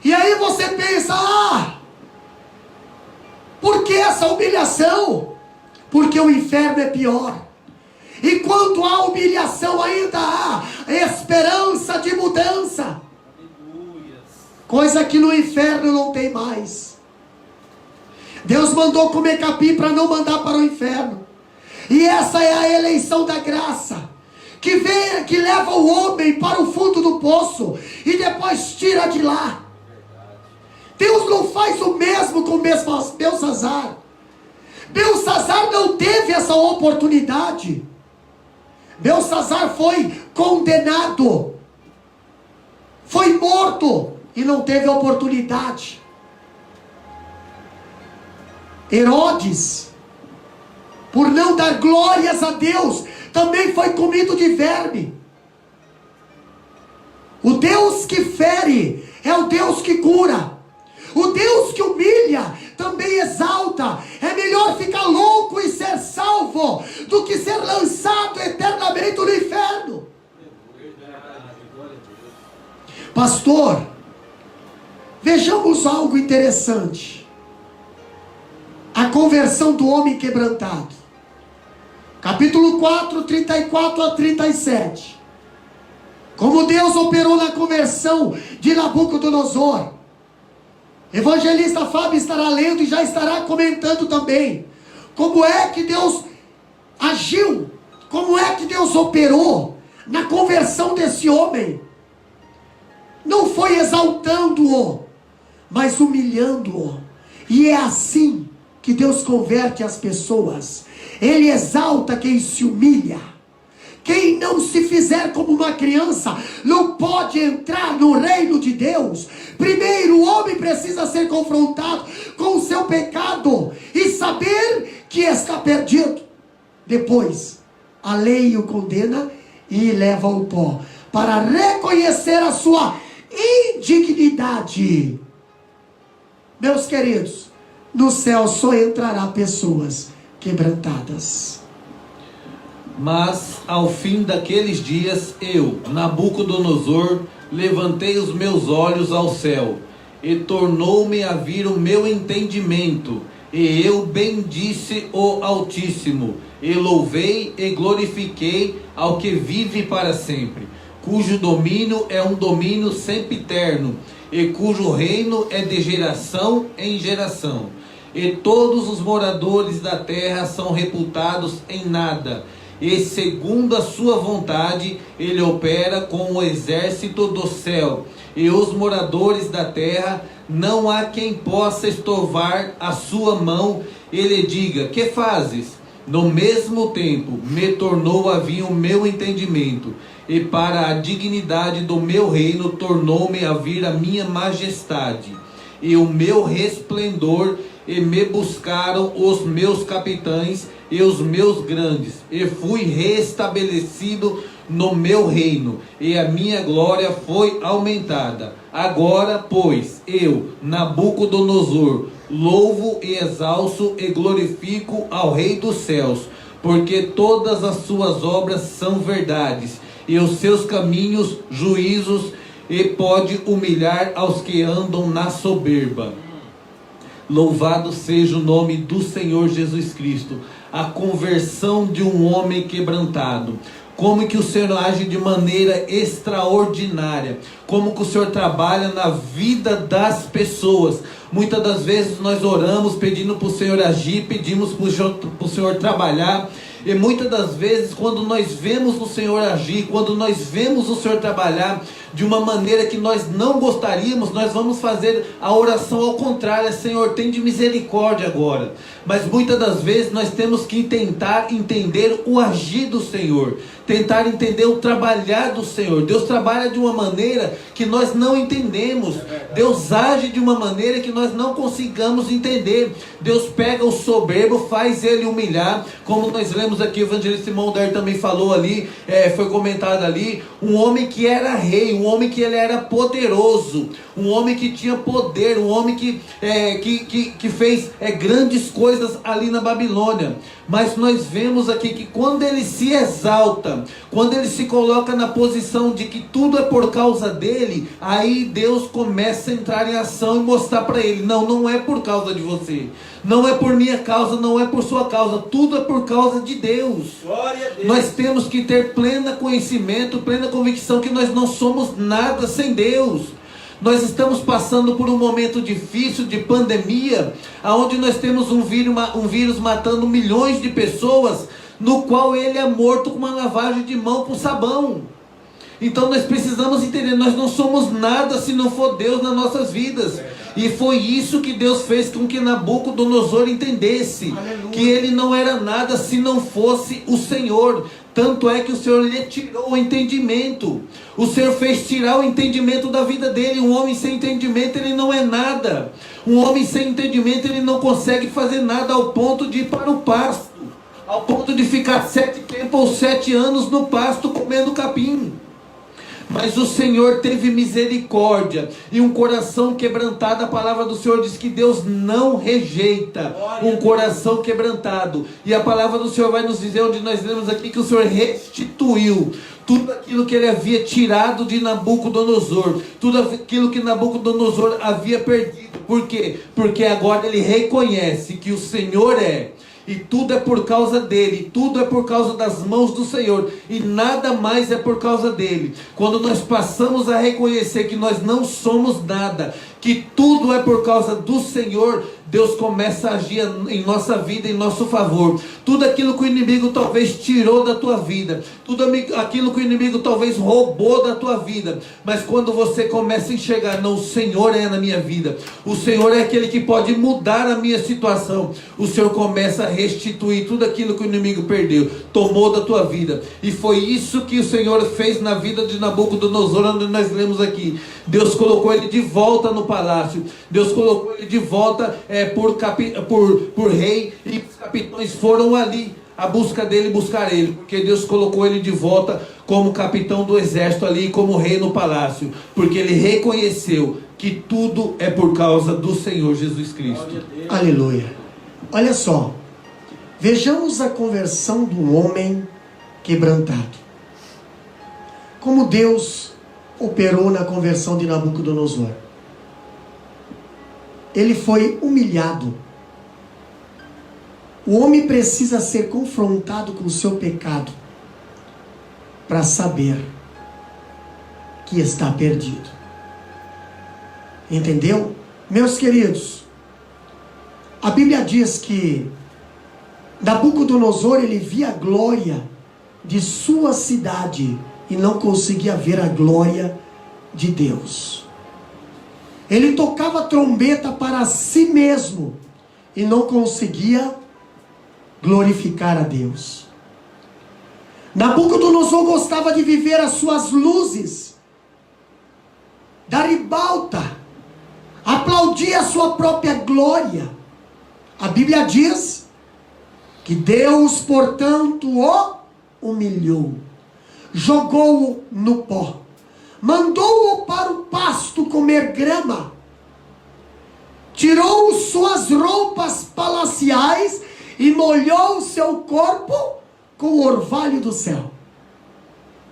E aí você pensa: por que essa humilhação? Porque o inferno é pior. E quando há humilhação, ainda há esperança de mudança. Coisa que no inferno não tem mais. Deus mandou comer capim para não mandar para o inferno. E essa é a eleição da graça, que leva o homem para o fundo do poço e depois tira de lá. Deus não faz o mesmo com Belsazar. Belsazar não teve essa oportunidade. Belsazar foi condenado, foi morto e não teve oportunidade. Herodes, por não dar glórias a Deus, também foi comido de verme. O Deus que fere é o Deus que cura. O Deus que humilha também exalta. É melhor ficar louco e ser salvo do que ser lançado eternamente no inferno. Pastor, vejamos algo interessante. A conversão do homem quebrantado. Capítulo 4, 34 a 37. Como Deus operou na conversão de Nabucodonosor. Evangelista Fábio estará lendo e já estará comentando também. Como é que Deus agiu, como é que Deus operou na conversão desse homem. Não foi exaltando-o, mas humilhando-o. E é assim que Deus converte as pessoas. Ele exalta quem se humilha. Quem não se fizer como uma criança não pode entrar no reino de Deus. Primeiro, o homem precisa ser confrontado com o seu pecado e saber que está perdido. Depois, a lei o condena e leva ao pó, para reconhecer a sua indignidade. Meus queridos, no céu só entrará pessoas quebrantadas. Mas ao fim daqueles dias, eu, Nabucodonosor, levantei os meus olhos ao céu, e tornou-me a vir o meu entendimento, e eu bendisse o Altíssimo, e louvei e glorifiquei ao que vive para sempre, cujo domínio é um domínio sempiterno, e cujo reino é de geração em geração. E todos os moradores da terra são reputados em nada, e segundo a sua vontade, ele opera com o exército do céu, e os moradores da terra, não há quem possa estorvar a sua mão, e lhe diga: que fazes? No mesmo tempo, me tornou a vir o meu entendimento, e para a dignidade do meu reino, tornou-me a vir a minha majestade, e o meu resplendor, e me buscaram os meus capitães e os meus grandes, e fui restabelecido no meu reino, e a minha glória foi aumentada. Agora, pois, eu, Nabucodonosor, louvo e exalço e glorifico ao Rei dos céus, porque todas as suas obras são verdades, e os seus caminhos juízos, e pode humilhar aos que andam na soberba. Louvado seja o nome do Senhor Jesus Cristo. A conversão de um homem quebrantado. Como que o Senhor age de maneira extraordinária. Como que o Senhor trabalha na vida das pessoas. Muitas das vezes nós oramos pedindo para o Senhor agir, pedimos para o Senhor trabalhar. E muitas das vezes, quando nós vemos o Senhor agir, quando nós vemos o Senhor trabalhar de uma maneira que nós não gostaríamos, nós vamos fazer a oração ao contrário: Senhor, tem de misericórdia agora. Mas muitas das vezes nós temos que tentar entender o agir do Senhor, tentar entender o trabalhar do Senhor. Deus trabalha de uma maneira que nós não entendemos. Deus age de uma maneira que nós não consigamos entender. Deus pega o soberbo, faz ele humilhar, como nós lemos aqui, o evangelista Simão Dar também falou ali, foi comentado ali, um homem que era rei, um homem que ele era poderoso, um homem que tinha poder, um homem que fez grandes coisas ali na Babilônia. Mas nós vemos aqui que quando ele se exalta, quando ele se coloca na posição de que tudo é por causa dele, aí Deus começa a entrar em ação e mostrar para ele: não é por causa de você, não é por minha causa, não é por sua causa, tudo é por causa de Deus. Glória a Deus. Nós temos que ter pleno conhecimento, plena convicção que nós não somos nada sem Deus. Nós estamos passando por um momento difícil de pandemia, onde nós temos um vírus matando milhões de pessoas, no qual ele é morto com uma lavagem de mão com sabão. Então nós precisamos entender, nós não somos nada se não for Deus nas nossas vidas. E foi isso que Deus fez com que Nabucodonosor entendesse. Aleluia. Que ele não era nada se não fosse o Senhor. Tanto é que o Senhor lhe tirou o entendimento. O Senhor fez tirar o entendimento da vida dele. Um homem sem entendimento, ele não é nada. Um homem sem entendimento, ele não consegue fazer nada, ao ponto de ir para o pasto, ao ponto de ficar 7 tempos ou 7 anos no pasto comendo capim. Mas o Senhor teve misericórdia e um coração quebrantado. A palavra do Senhor diz que Deus não rejeita um coração quebrantado. E a palavra do Senhor vai nos dizer, onde nós lemos aqui, que o Senhor restituiu tudo aquilo que ele havia tirado de Nabucodonosor, tudo aquilo que Nabucodonosor havia perdido. Por quê? Porque agora ele reconhece que o Senhor e tudo é por causa dele, tudo é por causa das mãos do Senhor, e nada mais é por causa dele. Quando nós passamos a reconhecer que nós não somos nada, que tudo é por causa do Senhor, Deus começa a agir em nossa vida, em nosso favor. Tudo aquilo que o inimigo talvez tirou da tua vida, tudo aquilo que o inimigo talvez roubou da tua vida, mas quando você começa a enxergar: não, o Senhor é na minha vida, o Senhor é aquele que pode mudar a minha situação, o Senhor começa a restituir tudo aquilo que o inimigo perdeu, tomou da tua vida. E foi isso que o Senhor fez na vida de Nabucodonosor, onde nós lemos aqui. Deus colocou ele de volta no palácio, Deus colocou ele de volta por rei, e os capitães foram ali a busca dele, buscar ele, porque Deus colocou ele de volta como capitão do exército ali, como rei no palácio, porque ele reconheceu que tudo é por causa do Senhor Jesus Cristo. Aleluia. Olha só, vejamos a conversão do homem quebrantado. Como Deus operou na conversão de Nabucodonosor. Ele foi humilhado. O homem precisa ser confrontado com o seu pecado para saber que está perdido. Entendeu? Meus queridos, a Bíblia diz que Nabucodonosor, ele via a glória de sua cidade e não conseguia ver a glória de Deus. Ele tocava trombeta para si mesmo e não conseguia glorificar a Deus. Nabucodonosor gostava de viver as suas luzes, da ribalta, aplaudia a sua própria glória. A Bíblia diz que Deus, portanto, o humilhou, jogou-o no pó, mandou-o para o pasto comer grama, tirou suas roupas palaciais e molhou seu corpo com o orvalho do céu.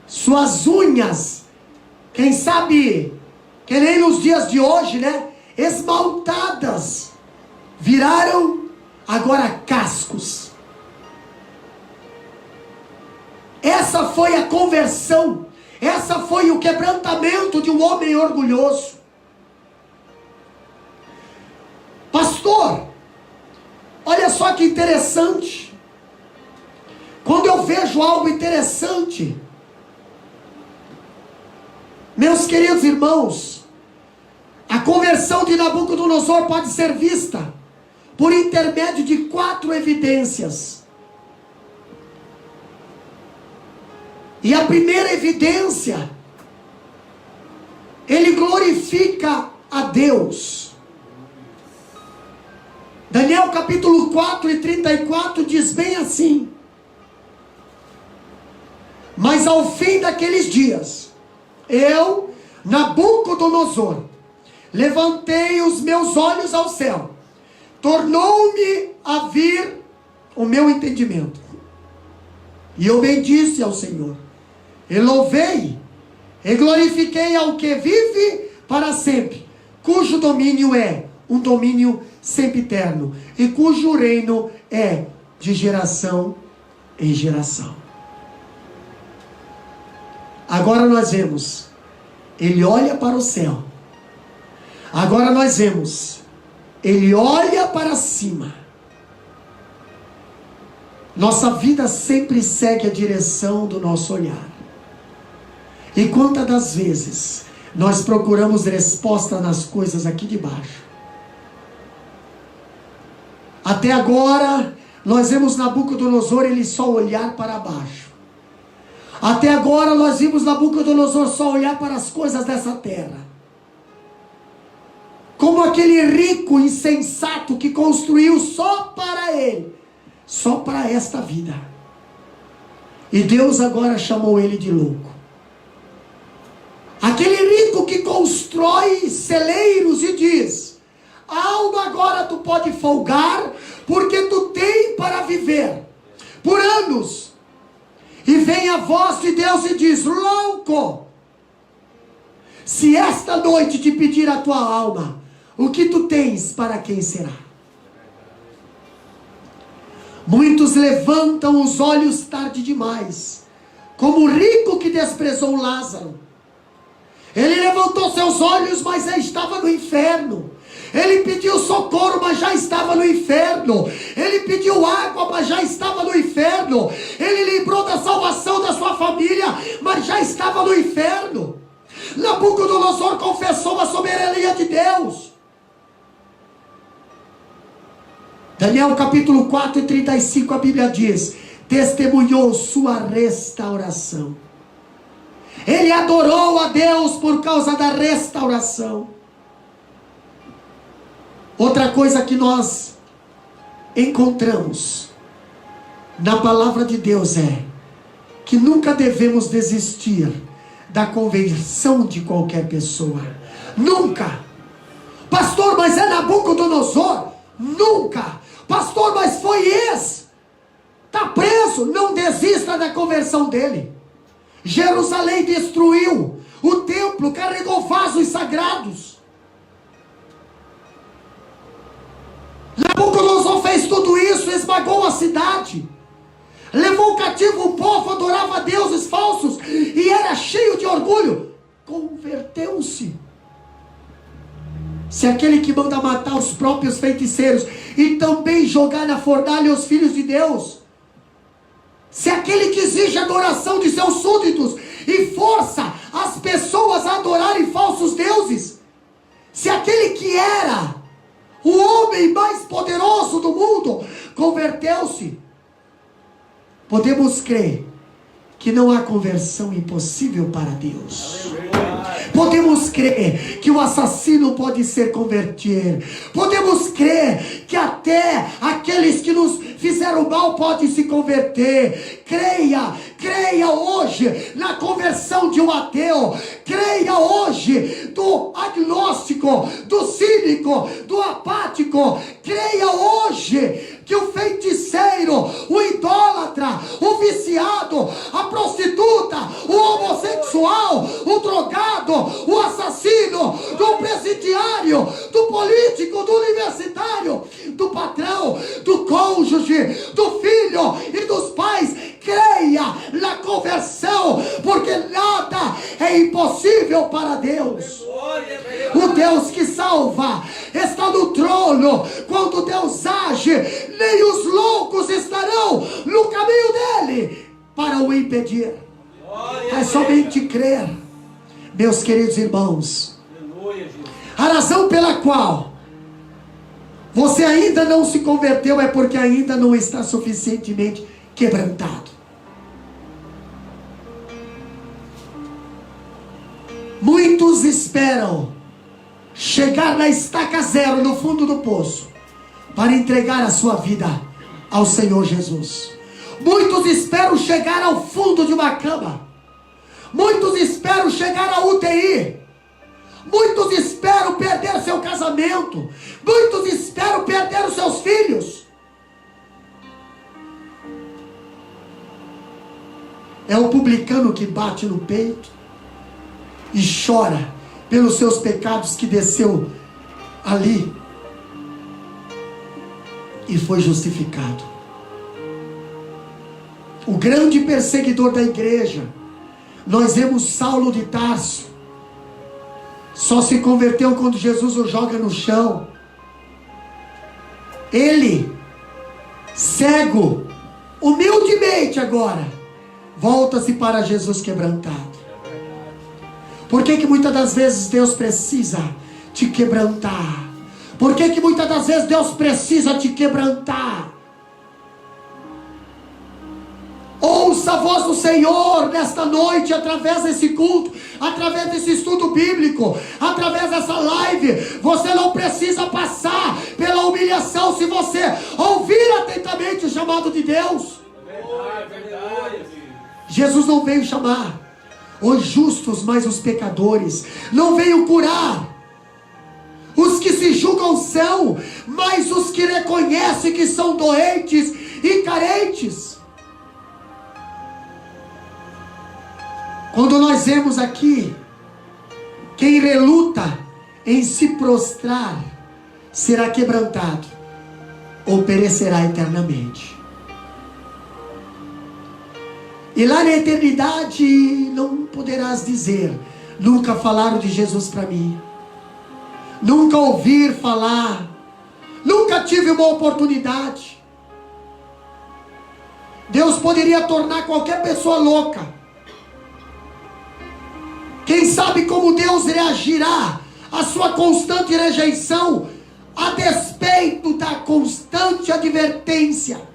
Suas unhas, quem sabe, que nem nos dias de hoje, né? Esmaltadas, viraram agora cascos. Essa foi a conversão. Essa foi o quebrantamento de um homem orgulhoso. Pastor, olha só que interessante. Quando eu vejo algo interessante, meus queridos irmãos, a conversão de Nabucodonosor pode ser vista por intermédio de 4 evidências. E a primeira evidência, ele glorifica a Deus. Daniel capítulo 4 e 34 diz bem assim: mas ao fim daqueles dias, eu, Nabucodonosor, levantei os meus olhos ao céu, tornou-me a vir o meu entendimento, e eu bendisse ao Senhor, e louvei, e glorifiquei ao que vive para sempre, cujo domínio é um domínio sempiterno, e cujo reino é de geração em geração. Agora nós vemos, ele olha para o céu. Agora nós vemos, ele olha para cima. Nossa vida sempre segue a direção do nosso olhar. E quantas das vezes nós procuramos resposta nas coisas aqui de baixo? Até agora, nós vemos Nabucodonosor, ele só olhar para baixo. Até agora nós vimos Nabucodonosor só olhar para as coisas dessa terra. Como aquele rico insensato que construiu só para ele, só para esta vida. E Deus agora chamou ele de louco. Aquele rico que constrói celeiros e diz: alma, agora tu pode folgar, porque tu tem para viver por anos. E vem a voz de Deus e diz: louco, se esta noite te pedir a tua alma, o que tu tens, para quem será? Muitos levantam os olhos tarde demais, como o rico que desprezou Lázaro. Ele levantou seus olhos, mas já estava no inferno. Ele pediu socorro, mas já estava no inferno. Ele pediu água, mas já estava no inferno. Ele lembrou da salvação da sua família, mas já estava no inferno. Nabucodonosor confessou a soberania de Deus. Daniel capítulo 4 e 35, a Bíblia diz: testemunhou sua restauração. Ele adorou a Deus por causa da restauração. Outra coisa que nós encontramos na palavra de Deus é que nunca devemos desistir da conversão de qualquer pessoa. Nunca. Pastor, mas é Nabucodonosor? Nunca. Pastor, mas foi esse? Está preso. Não desista da conversão dele. Jerusalém destruiu o templo, carregou vasos sagrados. Nabucodonosor fez tudo isso, esmagou a cidade, levou cativo o povo, adorava deuses falsos e era cheio de orgulho. Converteu-se. Se aquele que manda matar os próprios feiticeiros e também jogar na fornalha os filhos de Deus, se aquele que exige adoração de seus súditos e força as pessoas a adorarem falsos deuses, se aquele que era o homem mais poderoso do mundo converteu-se, podemos crer que não há conversão impossível para Deus. Podemos crer que o assassino pode se converter. Podemos crer que até aqueles que nos fizeram mal podem se converter. Creia, Creia hoje na conversão de um ateu. Creia hoje do agnóstico, do cínico, do apático. Creia hoje que o feiticeiro, o idólatra, o viciado, a prostituta, o homossexual, o drogado, o assassino, do presidiário, do político, do universitário, do patrão, do cônjuge, do filho e dos pais, creia na conversão, porque nada é impossível para Deus. O Deus que salva está no trono. Quando Deus age, nem os loucos estarão no caminho dele para o impedir. É somente crer. Meus queridos irmãos, a razão pela qual você ainda não se converteu é porque ainda não está suficientemente quebrantado. Muitos esperam chegar na estaca zero, no fundo do poço, para entregar a sua vida ao Senhor Jesus. Muitos esperam chegar ao fundo de uma cama. Muitos esperam chegar à UTI. Muitos esperam perder seu casamento. Muitos esperam perder os seus filhos. É o publicano que bate no peito e chora pelos seus pecados, que desceu ali e foi justificado. O grande perseguidor da igreja, nós vemos Saulo de Tarso, só se converteu quando Jesus o joga no chão. Ele, cego, humildemente agora, volta-se para Jesus quebrantado. Por que muitas das vezes Deus precisa te quebrantar? Por que muitas das vezes Deus precisa te quebrantar? Ouça a voz do Senhor nesta noite, através desse culto, através desse estudo bíblico, através dessa live. Você não precisa passar pela humilhação se você ouvir atentamente o chamado de Deus. Jesus não veio chamar os justos, mas os pecadores. Não veio curar os que se julgam são, mas os que reconhecem que são doentes e carentes. Quando nós vemos aqui, quem reluta em se prostrar será quebrantado ou perecerá eternamente. E lá na eternidade não poderás dizer: nunca falaram de Jesus para mim, nunca ouvi falar, nunca tive uma oportunidade. Deus poderia tornar qualquer pessoa louca. Quem sabe como Deus reagirá à sua constante rejeição, a despeito da constante advertência.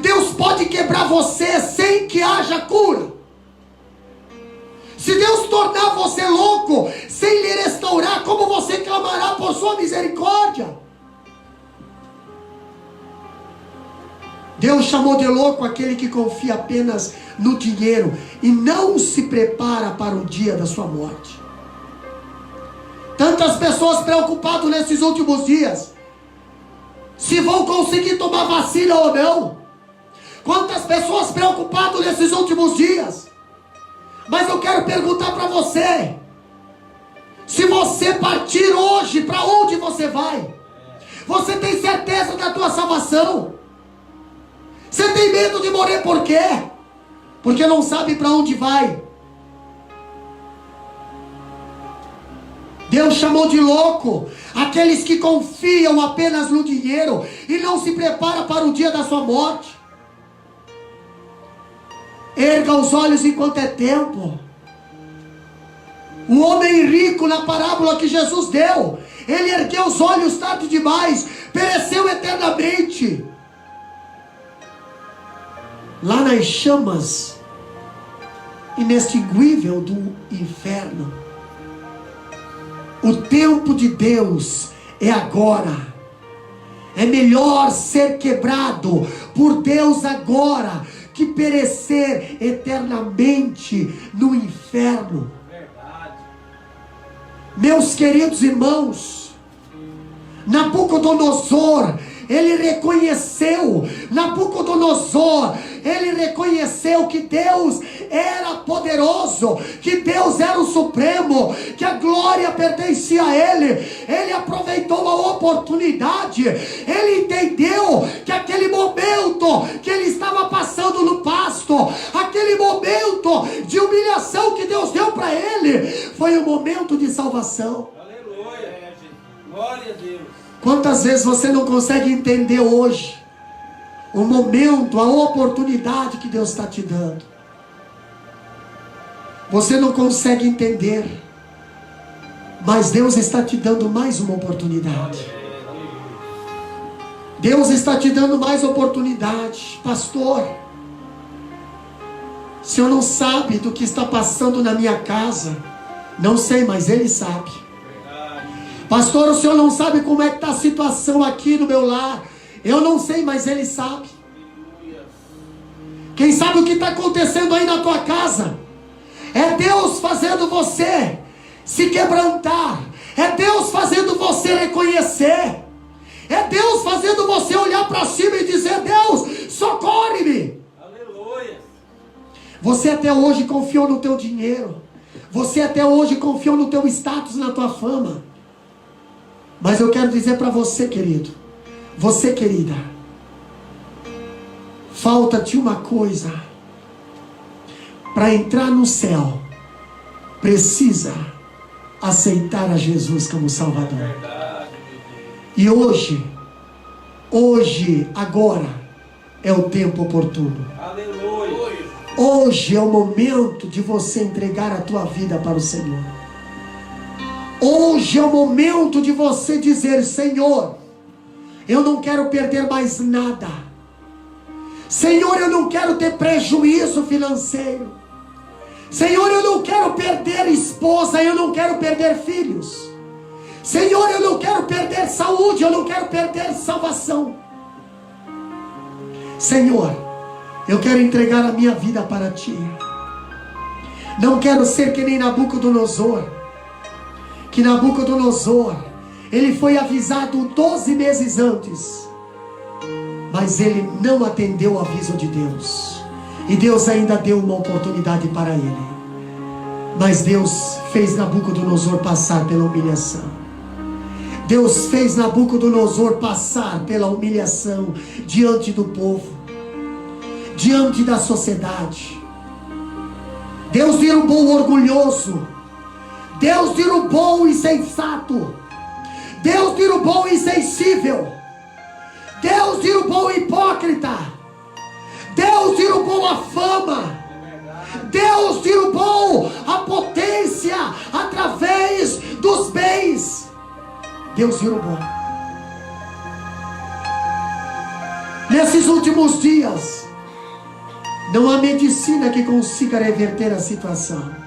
Deus pode quebrar você sem que haja cura. Se Deus tornar você louco sem lhe restaurar, como você clamará por sua misericórdia? Deus chamou de louco aquele que confia apenas no dinheiro e não se prepara para o dia da sua morte. Tantas pessoas preocupadas nesses últimos dias, se vão conseguir tomar vacina ou não. Quantas pessoas preocupadas nesses últimos dias. Mas eu quero perguntar para você: se você partir hoje, para onde você vai? Você tem certeza da tua salvação? Você tem medo de morrer por quê? Porque não sabe para onde vai. Deus chamou de louco aqueles que confiam apenas no dinheiro e não se preparam para o dia da sua morte. Erga os olhos enquanto é tempo. O homem rico, na parábola que Jesus deu, ele ergueu os olhos tarde demais, pereceu eternamente lá nas chamas inextinguível do inferno. O tempo de Deus é agora. É melhor ser quebrado por Deus agora, que perecer eternamente no inferno. Meus queridos irmãos, Nabucodonosor, ele reconheceu que Deus era poderoso, que Deus era o supremo, que a glória pertencia a Ele. Ele aproveitou a oportunidade, ele entendeu que aquele momento que ele estava passando no pasto, aquele momento de humilhação que Deus deu para ele, foi um momento de salvação. Aleluia, glória a Deus. Quantas vezes você não consegue entender hoje o momento, a oportunidade que Deus está te dando? Você não consegue entender, mas Deus está te dando mais uma oportunidade. Deus está te dando mais oportunidade. Pastor, o senhor não sabe do que está passando na minha casa. Não sei, mas Ele sabe. Pastor, o senhor não sabe como é que está a situação aqui no meu lar. Eu não sei, mas Ele sabe. Quem sabe o que está acontecendo aí na tua casa? É Deus fazendo você se quebrantar. É Deus fazendo você reconhecer. É Deus fazendo você olhar para cima e dizer: Deus, socorre-me. Aleluia. Você até hoje confiou no teu dinheiro. Você até hoje confiou no teu status, na tua fama. Mas eu quero dizer para você, querido, você, querida, falta-te uma coisa. Para entrar no céu, precisa aceitar a Jesus como Salvador. E hoje, agora, é o tempo oportuno. Aleluia. Hoje é o momento de você entregar a tua vida para o Senhor. Hoje é o momento de você dizer: Senhor, eu não quero perder mais nada. Senhor, eu não quero ter prejuízo financeiro. Senhor, eu não quero perder esposa, eu não quero perder filhos. Senhor, eu não quero perder saúde, eu não quero perder salvação. Senhor, eu quero entregar a minha vida para Ti. Não quero ser que nem Nabucodonosor. Que Nabucodonosor, ele foi avisado 12 meses antes, mas ele não atendeu o aviso de Deus. E Deus ainda deu uma oportunidade para ele. Mas Deus fez Nabucodonosor passar pela humilhação. Deus fez Nabucodonosor passar pela humilhação diante do povo, diante da sociedade. Deus derrubou o orgulhoso. Deus derrubou o insensato. Deus derrubou o insensível. Deus derrubou o hipócrita. Deus derrubou a fama. Deus derrubou a potência através dos bens. Deus derrubou. Nesses últimos dias, não há medicina que consiga reverter a situação.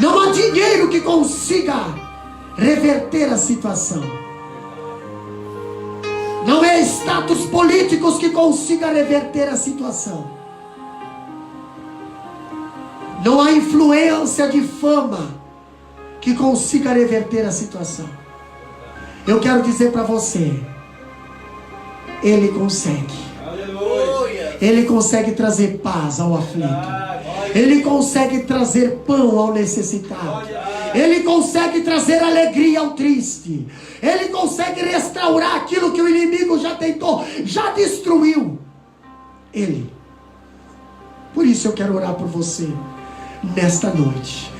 Não há dinheiro que consiga reverter a situação. Não é status políticos que consiga reverter a situação. Não há influência de fama que consiga reverter a situação. Eu quero dizer para você: Ele consegue. Aleluia. Ele consegue trazer paz ao aflito. Ele consegue trazer pão ao necessitado. Ele consegue trazer alegria ao triste. Ele consegue restaurar aquilo que o inimigo já tentou, já destruiu. Ele. Por isso eu quero orar por você nesta noite.